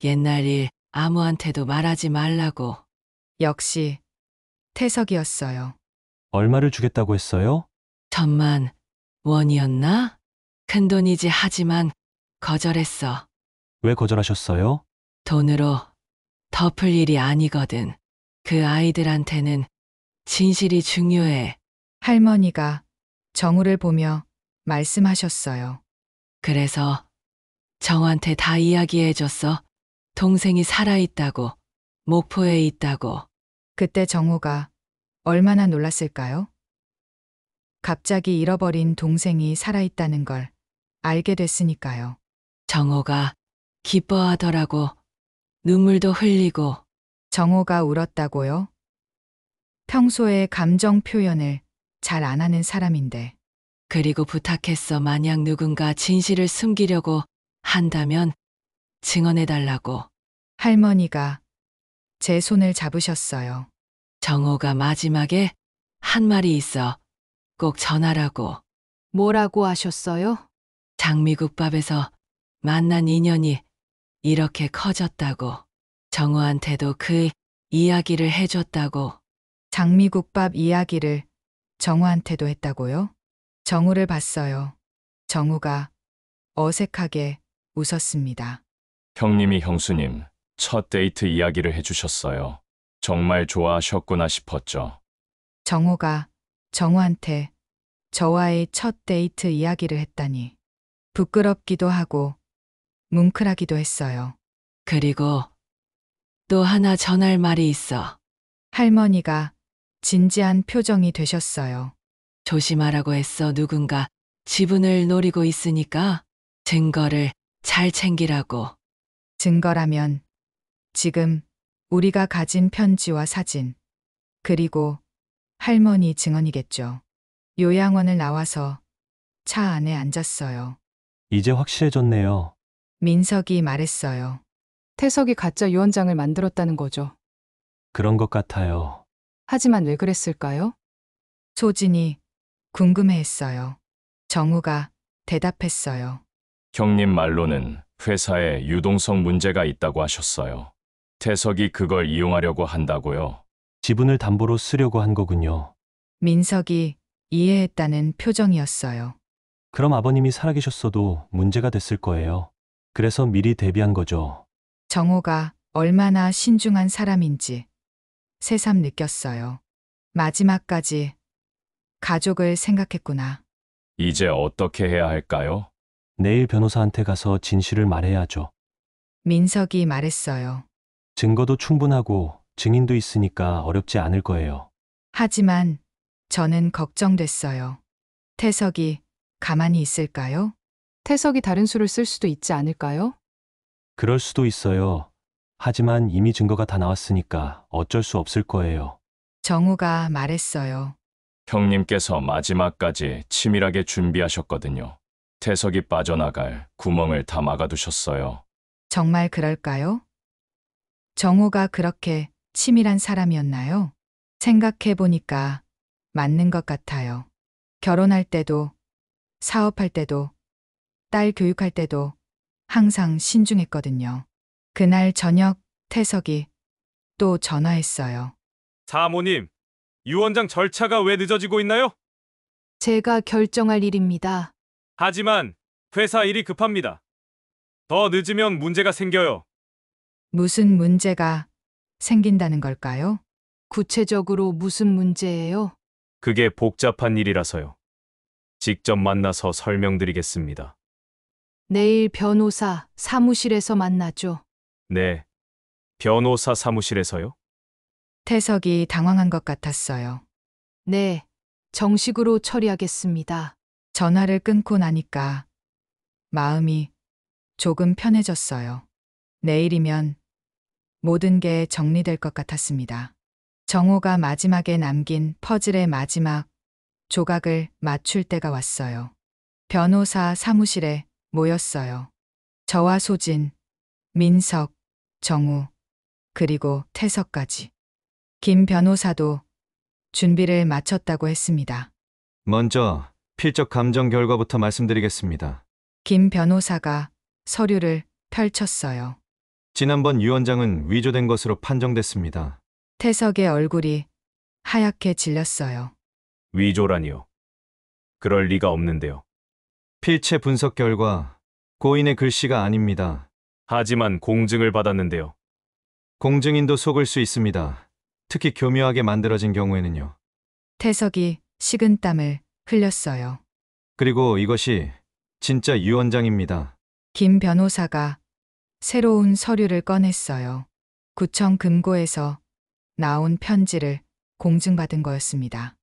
옛날 일 아무한테도 말하지 말라고. 역시 태석이었어요. 얼마를 주겠다고 했어요? 10,000원이었나? 큰돈이지 하지만 거절했어. 왜 거절하셨어요? 돈으로 덮을 일이 아니거든. 그 아이들한테는 진실이 중요해. 할머니가 정우를 보며 말씀하셨어요. 그래서 정한테 다 이야기해줬어. 동생이 살아있다고, 목포에 있다고. 그때 정우가 얼마나 놀랐을까요? 갑자기 잃어버린 동생이 살아있다는 걸 알게 됐으니까요. 정호가 기뻐하더라고. 눈물도 흘리고. 정호가 울었다고요? 평소에 감정 표현을 잘 안 하는 사람인데. 그리고 부탁했어. 만약 누군가 진실을 숨기려고 한다면 증언해달라고. 할머니가 제 손을 잡으셨어요. 정호가 마지막에 한 말이 있어. 꼭 전하라고. 뭐라고 하셨어요? 장미국밥에서 만난 인연이 이렇게 커졌다고. 정호한테도 그 이야기를 해줬다고. 장미국밥 이야기를 정우한테도 했다고요? 정우를 봤어요. 정우가 어색하게 웃었습니다. 형님이 형수님, 첫 데이트 이야기를 해주셨어요. 정말 좋아하셨구나 싶었죠. 정우가 정우한테 저와의 첫 데이트 이야기를 했다니 부끄럽기도 하고 뭉클하기도 했어요. 그리고 또 하나 전할 말이 있어. 할머니가 진지한 표정이 되셨어요. 조심하라고 했어. 누군가 지분을 노리고 있으니까 증거를 잘 챙기라고. 증거라면 지금 우리가 가진 편지와 사진, 그리고 할머니 증언이겠죠. 요양원을 나와서 차 안에 앉았어요. 이제 확실해졌네요. 민석이 말했어요. 태석이 가짜 유언장을 만들었다는 거죠. 그런 것 같아요. 하지만 왜 그랬을까요? 소진이 궁금해했어요. 정우가 대답했어요. 형님 말로는 회사에 유동성 문제가 있다고 하셨어요. 태석이 그걸 이용하려고 한다고요? 지분을 담보로 쓰려고 한 거군요. 민석이 이해했다는 표정이었어요. 그럼 아버님이 살아계셨어도 문제가 됐을 거예요. 그래서 미리 대비한 거죠. 정호가 얼마나 신중한 사람인지 새삼 느꼈어요. 마지막까지 가족을 생각했구나. 이제 어떻게 해야 할까요? 내일 변호사한테 가서 진실을 말해야죠. 민석이 말했어요. 증거도 충분하고 증인도 있으니까 어렵지 않을 거예요. 하지만 저는 걱정됐어요. 태석이 가만히 있을까요? 태석이 다른 수를 쓸 수도 있지 않을까요? 그럴 수도 있어요. 하지만 이미 증거가 다 나왔으니까 어쩔 수 없을 거예요. 정우가 말했어요. 형님께서 마지막까지 치밀하게 준비하셨거든요. 태석이 빠져나갈 구멍을 다 막아두셨어요. 정말 그럴까요? 정우가 그렇게 치밀한 사람이었나요? 생각해보니까 맞는 것 같아요. 결혼할 때도, 사업할 때도, 딸 교육할 때도 항상 신중했거든요. 그날 저녁 태석이 또 전화했어요. 사모님, 유언장 절차가 왜 늦어지고 있나요? 제가 결정할 일입니다. 하지만 회사 일이 급합니다. 더 늦으면 문제가 생겨요. 무슨 문제가 생긴다는 걸까요? 구체적으로 무슨 문제예요? 그게 복잡한 일이라서요. 직접 만나서 설명드리겠습니다. 내일 변호사 사무실에서 만나죠. 네. 변호사 사무실에서요? 태석이 당황한 것 같았어요. 네, 정식으로 처리하겠습니다. 전화를 끊고 나니까 마음이 조금 편해졌어요. 내일이면 모든 게 정리될 것 같았습니다. 정호가 마지막에 남긴 퍼즐의 마지막 조각을 맞출 때가 왔어요. 변호사 사무실에 모였어요. 저와 소진, 민석, 정우, 그리고 태석까지. 김 변호사도 준비를 마쳤다고 했습니다. 먼저 필적 감정 결과부터 말씀드리겠습니다. 김 변호사가 서류를 펼쳤어요. 지난번 유언장은 위조된 것으로 판정됐습니다. 태석의 얼굴이 하얗게 질렸어요. 위조라니요. 그럴 리가 없는데요. 필체 분석 결과 고인의 글씨가 아닙니다. 하지만 공증을 받았는데요. 공증인도 속을 수 있습니다. 특히 교묘하게 만들어진 경우에는요. 태석이 식은땀을 흘렸어요. 그리고 이것이 진짜 유언장입니다. 김 변호사가 새로운 서류를 꺼냈어요. 구청 금고에서 나온 편지를 공증받은 거였습니다.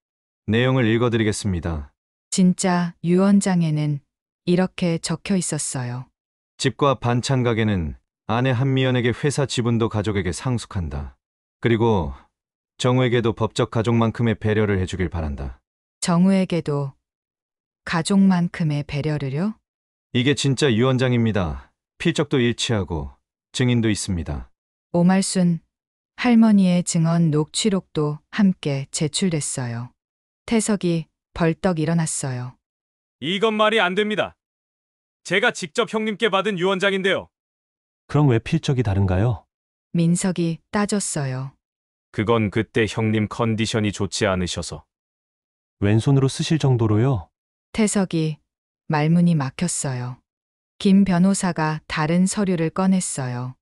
내용을 읽어드리겠습니다. 진짜 유언장에는 이렇게 적혀 있었어요. 집과 반찬 가게는 아내 한미연에게 회사 지분도 가족에게 상속한다. 그리고 정우에게도 법적 가족만큼의 배려를 해주길 바란다. 정우에게도 가족만큼의 배려를요? 이게 진짜 유언장입니다. 필적도 일치하고 증인도 있습니다. 오말순 할머니의 증언 녹취록도 함께 제출됐어요. 태석이 벌떡 일어났어요. 이건 말이 안 됩니다. 제가 직접 형님께 받은 유언장인데요. 그럼 왜 필적이 다른가요? 민석이 따졌어요. 그건 그때 형님 컨디션이 좋지 않으셔서. 왼손으로 쓰실 정도로요? 태석이 말문이 막혔어요. 김 변호사가 다른 서류를 꺼냈어요.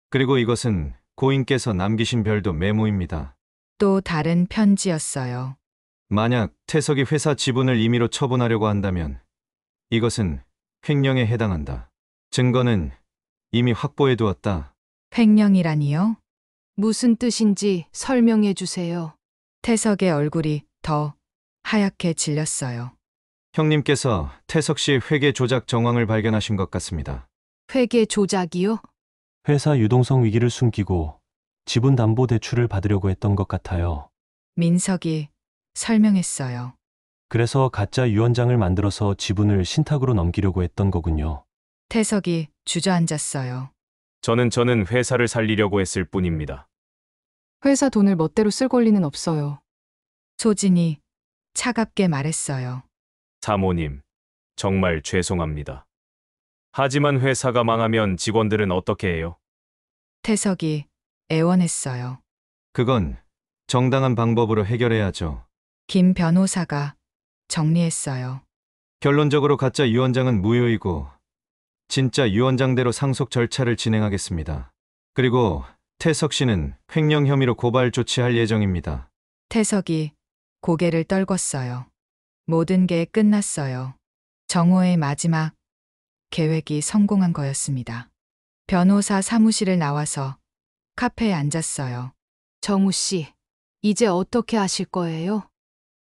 그리고 이것은 고인께서 남기신 별도 메모입니다. 또 다른 편지였어요. 만약 태석이 회사 지분을 임의로 처분하려고 한다면 이것은 횡령에 해당한다. 증거는 이미 확보해 두었다. 횡령이라니요? 무슨 뜻인지 설명해 주세요. 태석의 얼굴이 더 하얗게 질렸어요. 형님께서 태석 씨의 회계 조작 정황을 발견하신 것 같습니다. 회계 조작이요? 회사 유동성 위기를 숨기고 지분 담보 대출을 받으려고 했던 것 같아요. 민석이 설명했어요. 그래서 가짜 유언장을 만들어서 지분을 신탁으로 넘기려고 했던 거군요. 태석이 주저앉았어요. 저는 회사를 살리려고 했을 뿐입니다. 회사 돈을 멋대로 쓸 권리는 없어요. 소진이 차갑게 말했어요. 사모님, 정말 죄송합니다. 하지만 회사가 망하면 직원들은 어떻게 해요? 태석이 애원했어요. 그건 정당한 방법으로 해결해야죠. 김 변호사가 정리했어요. 결론적으로 가짜 유언장은 무효이고 진짜 유언장대로 상속 절차를 진행하겠습니다. 그리고 태석 씨는 횡령 혐의로 고발 조치할 예정입니다. 태석이 고개를 떨궜어요. 모든 게 끝났어요. 정호의 마지막 계획이 성공한 거였습니다. 변호사 사무실을 나와서 카페에 앉았어요. 정우 씨, 이제 어떻게 하실 거예요?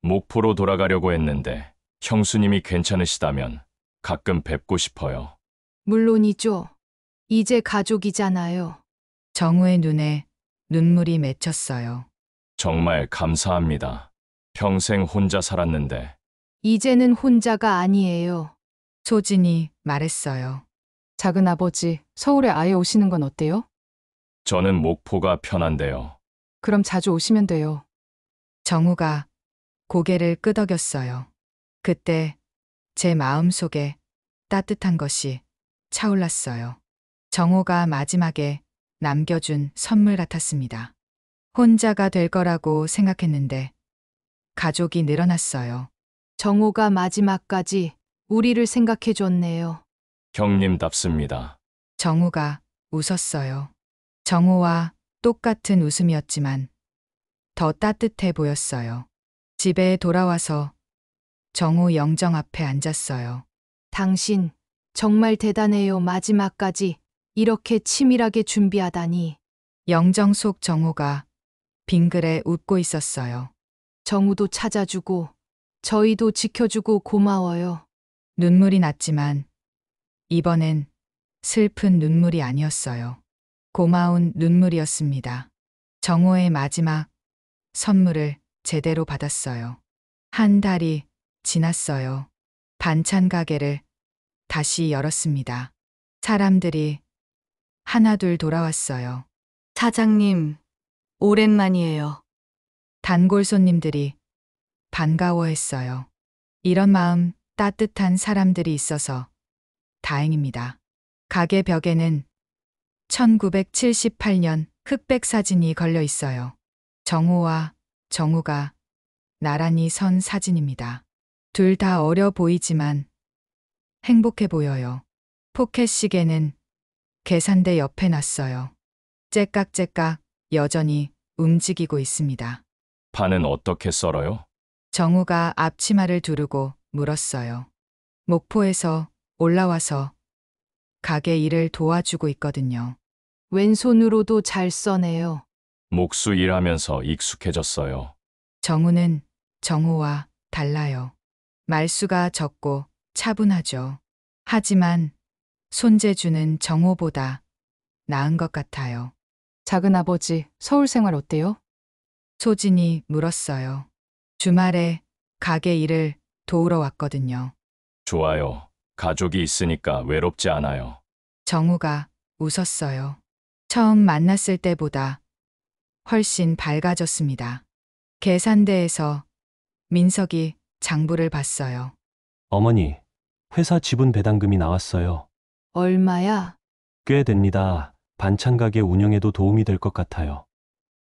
목포로 돌아가려고 했는데 형수님이 괜찮으시다면 가끔 뵙고 싶어요. 물론이죠. 이제 가족이잖아요. 정우의 눈에 눈물이 맺혔어요. 정말 감사합니다. 평생 혼자 살았는데 이제는 혼자가 아니에요. 소진이 말했어요. 작은 아버지, 서울에 아예 오시는 건 어때요? 저는 목포가 편한데요. 그럼 자주 오시면 돼요. 정우가 고개를 끄덕였어요. 그때 제 마음속에 따뜻한 것이 차올랐어요. 정우가 마지막에 남겨준 선물 같았습니다. 혼자가 될 거라고 생각했는데 가족이 늘어났어요. 정호가 마지막까지 우리를 생각해 줬네요. 형님답습니다. 정우가 웃었어요. 정우와 똑같은 웃음이었지만 더 따뜻해 보였어요. 집에 돌아와서 정우 영정 앞에 앉았어요. 당신 정말 대단해요. 마지막까지 이렇게 치밀하게 준비하다니. 영정 속 정우가 빙그레 웃고 있었어요. 정우도 찾아주고 저희도 지켜주고 고마워요. 눈물이 났지만 이번엔 슬픈 눈물이 아니었어요. 고마운 눈물이었습니다. 정호의 마지막 선물을 제대로 받았어요. 한 달이 지났어요. 반찬 가게를 다시 열었습니다. 사람들이 하나둘 돌아왔어요. 사장님, 오랜만이에요. 단골 손님들이 반가워했어요. 이런 마음 따뜻한 사람들이 있어서 다행입니다. 가게 벽에는 1978년 흑백 사진이 걸려 있어요. 정우와 정우가 나란히 선 사진입니다. 둘 다 어려 보이지만 행복해 보여요. 포켓 시계는 계산대 옆에 놨어요. 째깍째깍 여전히 움직이고 있습니다. 파는 어떻게 썰어요? 정우가 앞치마를 두르고 물었어요. 목포에서 올라와서 가게 일을 도와주고 있거든요. 왼손으로도 잘 써내요. 목수 일하면서 익숙해졌어요. 정우는 정우와 달라요. 말수가 적고 차분하죠. 하지만 손재주는 정우보다 나은 것 같아요. 작은 아버지, 서울 생활 어때요? 소진이 물었어요. 주말에 가게 일을 도우러 왔거든요. 좋아요. 가족이 있으니까 외롭지 않아요. 정우가 웃었어요. 처음 만났을 때보다 훨씬 밝아졌습니다. 계산대에서 민석이 장부를 봤어요. 어머니, 회사 지분 배당금이 나왔어요. 얼마야? 꽤 됩니다. 반찬 가게 운영에도 도움이 될 것 같아요.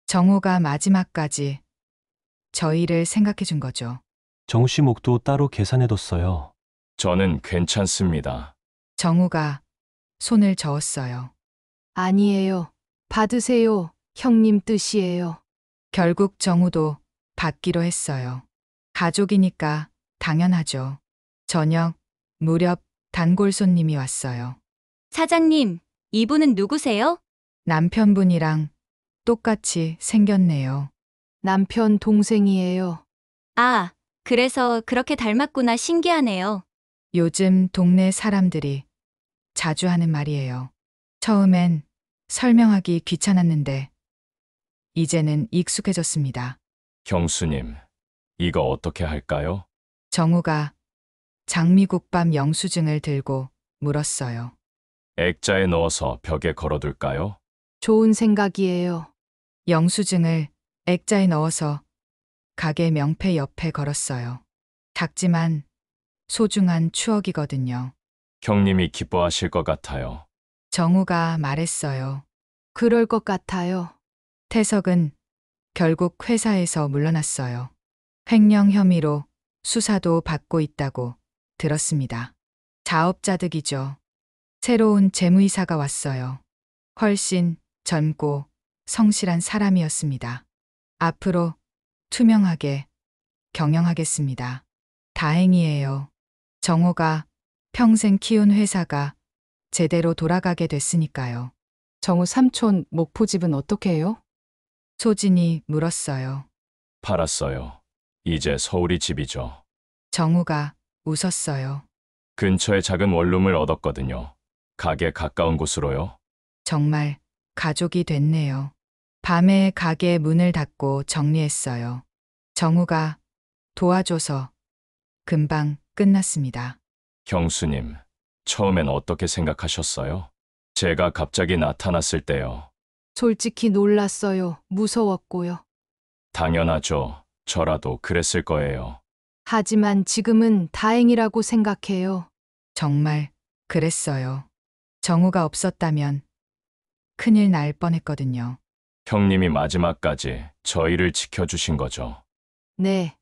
정우가 마지막까지 저희를 생각해 준 거죠. 정우 씨 목도 따로 계산해뒀어요. 저는 괜찮습니다. 정우가 손을 저었어요. 아니에요. 받으세요. 형님 뜻이에요. 결국 정우도 받기로 했어요. 가족이니까 당연하죠. 저녁 무렵 단골 손님이 왔어요. 사장님, 이분은 누구세요? 남편분이랑 똑같이 생겼네요. 남편 동생이에요. 아, 그래서 그렇게 닮았구나. 신기하네요. 요즘 동네 사람들이 자주 하는 말이에요. 처음엔 설명하기 귀찮았는데 이제는 익숙해졌습니다. 형수님, 이거 어떻게 할까요? 정우가 장미국밥 영수증을 들고 물었어요. 액자에 넣어서 벽에 걸어둘까요? 좋은 생각이에요. 영수증을 액자에 넣어서 가게 명패 옆에 걸었어요. 작지만 소중한 추억이거든요. 형님이 기뻐하실 것 같아요. 정우가 말했어요. 그럴 것 같아요. 태석은 결국 회사에서 물러났어요. 횡령 혐의로 수사도 받고 있다고 들었습니다. 자업자득이죠. 새로운 재무이사가 왔어요. 훨씬 젊고 성실한 사람이었습니다. 앞으로 투명하게 경영하겠습니다. 다행이에요. 정호가 평생 키운 회사가 제대로 돌아가게 됐으니까요. 정우 삼촌 목포집은 어떻게 해요? 소진이 물었어요. 팔았어요. 이제 서울이 집이죠. 정우가 웃었어요. 근처에 작은 원룸을 얻었거든요. 가게 가까운 곳으로요. 정말 가족이 됐네요. 밤에 가게 문을 닫고 정리했어요. 정우가 도와줘서 금방 끝났습니다. 경수님, 처음엔 어떻게 생각하셨어요? 제가 갑자기 나타났을 때요. 솔직히 놀랐어요. 무서웠고요. 당연하죠. 저라도 그랬을 거예요. 하지만 지금은 다행이라고 생각해요. 정말 그랬어요. 정우가 없었다면 큰일 날 뻔했거든요. 형님이 마지막까지 저희를 지켜주신 거죠. 네,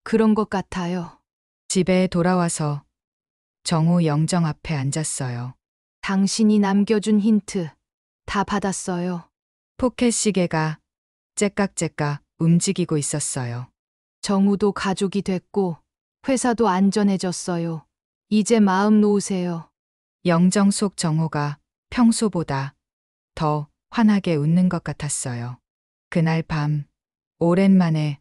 그런 것 같아요. 집에 돌아와서 정우 영정 앞에 앉았어요. 당신이 남겨준 힌트 다 받았어요. 포켓 시계가 째깍째깍 움직이고 있었어요. 정우도 가족이 됐고 회사도 안전해졌어요. 이제 마음 놓으세요. 영정 속 정호가 평소보다 더 환하게 웃는 것 같았어요. 그날 밤 오랜만에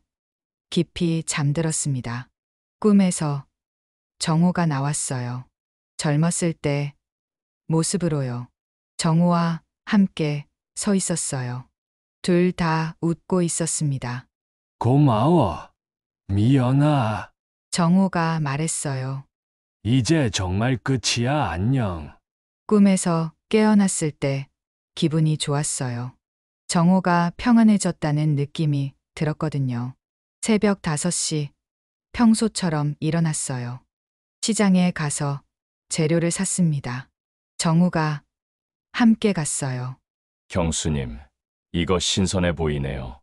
깊이 잠들었습니다. 꿈에서 정호가 나왔어요. 젊었을 때 모습으로요. 정호와 함께 서 있었어요. 둘 다 웃고 있었습니다. 고마워. 미연아. 정호가 말했어요. 이제 정말 끝이야. 안녕. 꿈에서 깨어났을 때 기분이 좋았어요. 정호가 평안해졌다는 느낌이 들었거든요. 새벽 5시 평소처럼 일어났어요. 시장에 가서 재료를 샀습니다. 정우가 함께 갔어요. 경수님, 이거 신선해 보이네요.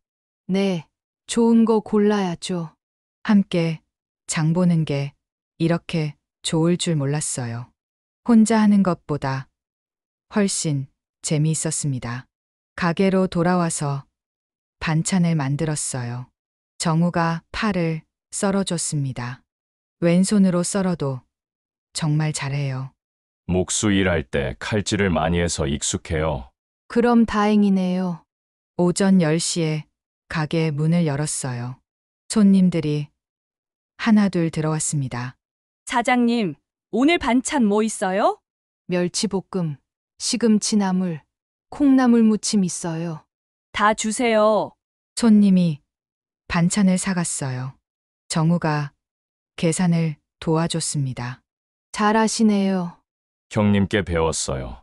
네, 좋은 거 골라야죠. 함께 장 보는 게 이렇게 좋을 줄 몰랐어요. 혼자 하는 것보다 훨씬 재미있었습니다. 가게로 돌아와서 반찬을 만들었어요. 정우가 파를 썰어줬습니다. 왼손으로 썰어도 정말 잘해요. 목수 일할 때 칼질을 많이 해서 익숙해요. 그럼 다행이네요. 오전 10시에 가게 문을 열었어요. 손님들이 하나둘 들어왔습니다. 사장님, 오늘 반찬 뭐 있어요? 멸치볶음, 시금치 나물, 콩나물 무침 있어요. 다 주세요. 손님이 반찬을 사갔어요. 정우가 계산을 도와줬습니다. 잘하시네요. 형님께 배웠어요.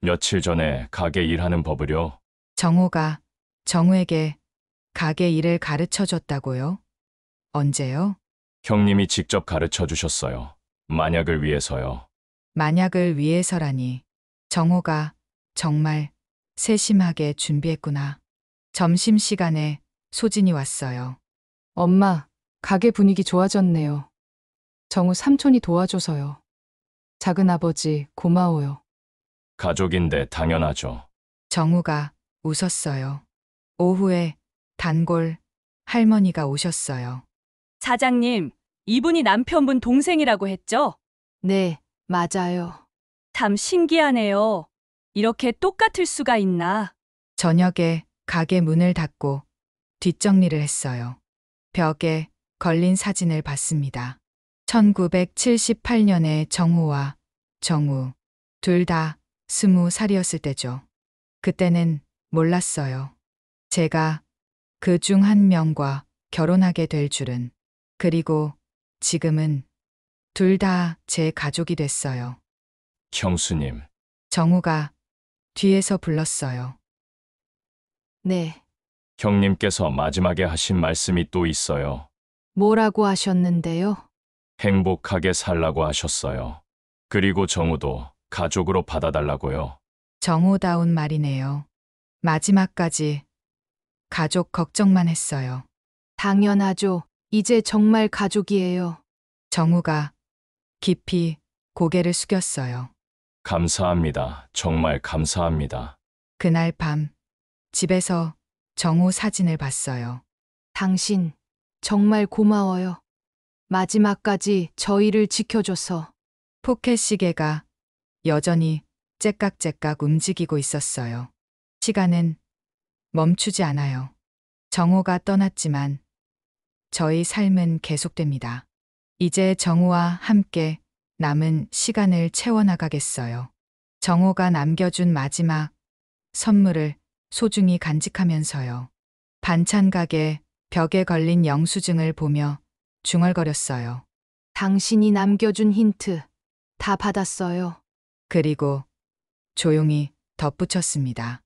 며칠 전에 가게 일하는 법을요. 정우가 정우에게 가게 일을 가르쳐 줬다고요? 언제요? 형님이 직접 가르쳐 주셨어요. 만약을 위해서요. 만약을 위해서라니. 정우가 정말 세심하게 준비했구나. 점심시간에 소진이 왔어요. 엄마, 가게 분위기 좋아졌네요. 정우 삼촌이 도와줘서요. 작은아버지, 고마워요. 가족인데 당연하죠. 정우가 웃었어요. 오후에 단골 할머니가 오셨어요. 사장님, 이분이 남편분 동생이라고 했죠? 네, 맞아요. 참 신기하네요. 이렇게 똑같을 수가 있나? 저녁에 가게 문을 닫고 뒷정리를 했어요. 벽에 걸린 사진을 봤습니다. 1978년에 정우와 정우 둘 다 20살이었을 때죠. 그때는 몰랐어요. 제가 그 중 한 명과 결혼하게 될 줄은. 그리고 지금은 둘 다 제 가족이 됐어요. 형수님, 정우가 뒤에서 불렀어요. 네, 형님께서 마지막에 하신 말씀이 또 있어요. 뭐라고 하셨는데요? 행복하게 살라고 하셨어요. 그리고 정우도 가족으로 받아달라고요. 정우다운 말이네요. 마지막까지 가족 걱정만 했어요. 당연하죠. 이제 정말 가족이에요. 정우가 깊이 고개를 숙였어요. 감사합니다. 정말 감사합니다. 그날 밤 집에서 정우 사진을 봤어요. 당신 정말 고마워요. 마지막까지 저희를 지켜줘서. 포켓 시계가 여전히 째깍째깍 움직이고 있었어요. 시간은 멈추지 않아요. 정우가 떠났지만 저희 삶은 계속됩니다. 이제 정우와 함께 남은 시간을 채워나가겠어요. 정우가 남겨준 마지막 선물을 소중히 간직하면서요. 반찬 가게 벽에 걸린 영수증을 보며 중얼거렸어요. 당신이 남겨준 힌트 다 받았어요. 그리고 조용히 덧붙였습니다.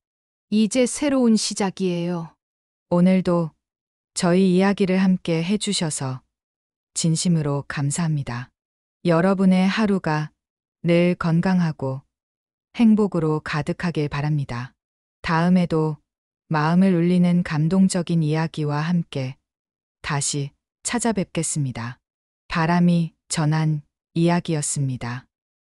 이제 새로운 시작이에요. 오늘도 저희 이야기를 함께 해주셔서 진심으로 감사합니다. 여러분의 하루가 늘 건강하고 행복으로 가득하길 바랍니다. 다음에도 마음을 울리는 감동적인 이야기와 함께 다시 찾아뵙겠습니다. 바람이 전한 이야기였습니다.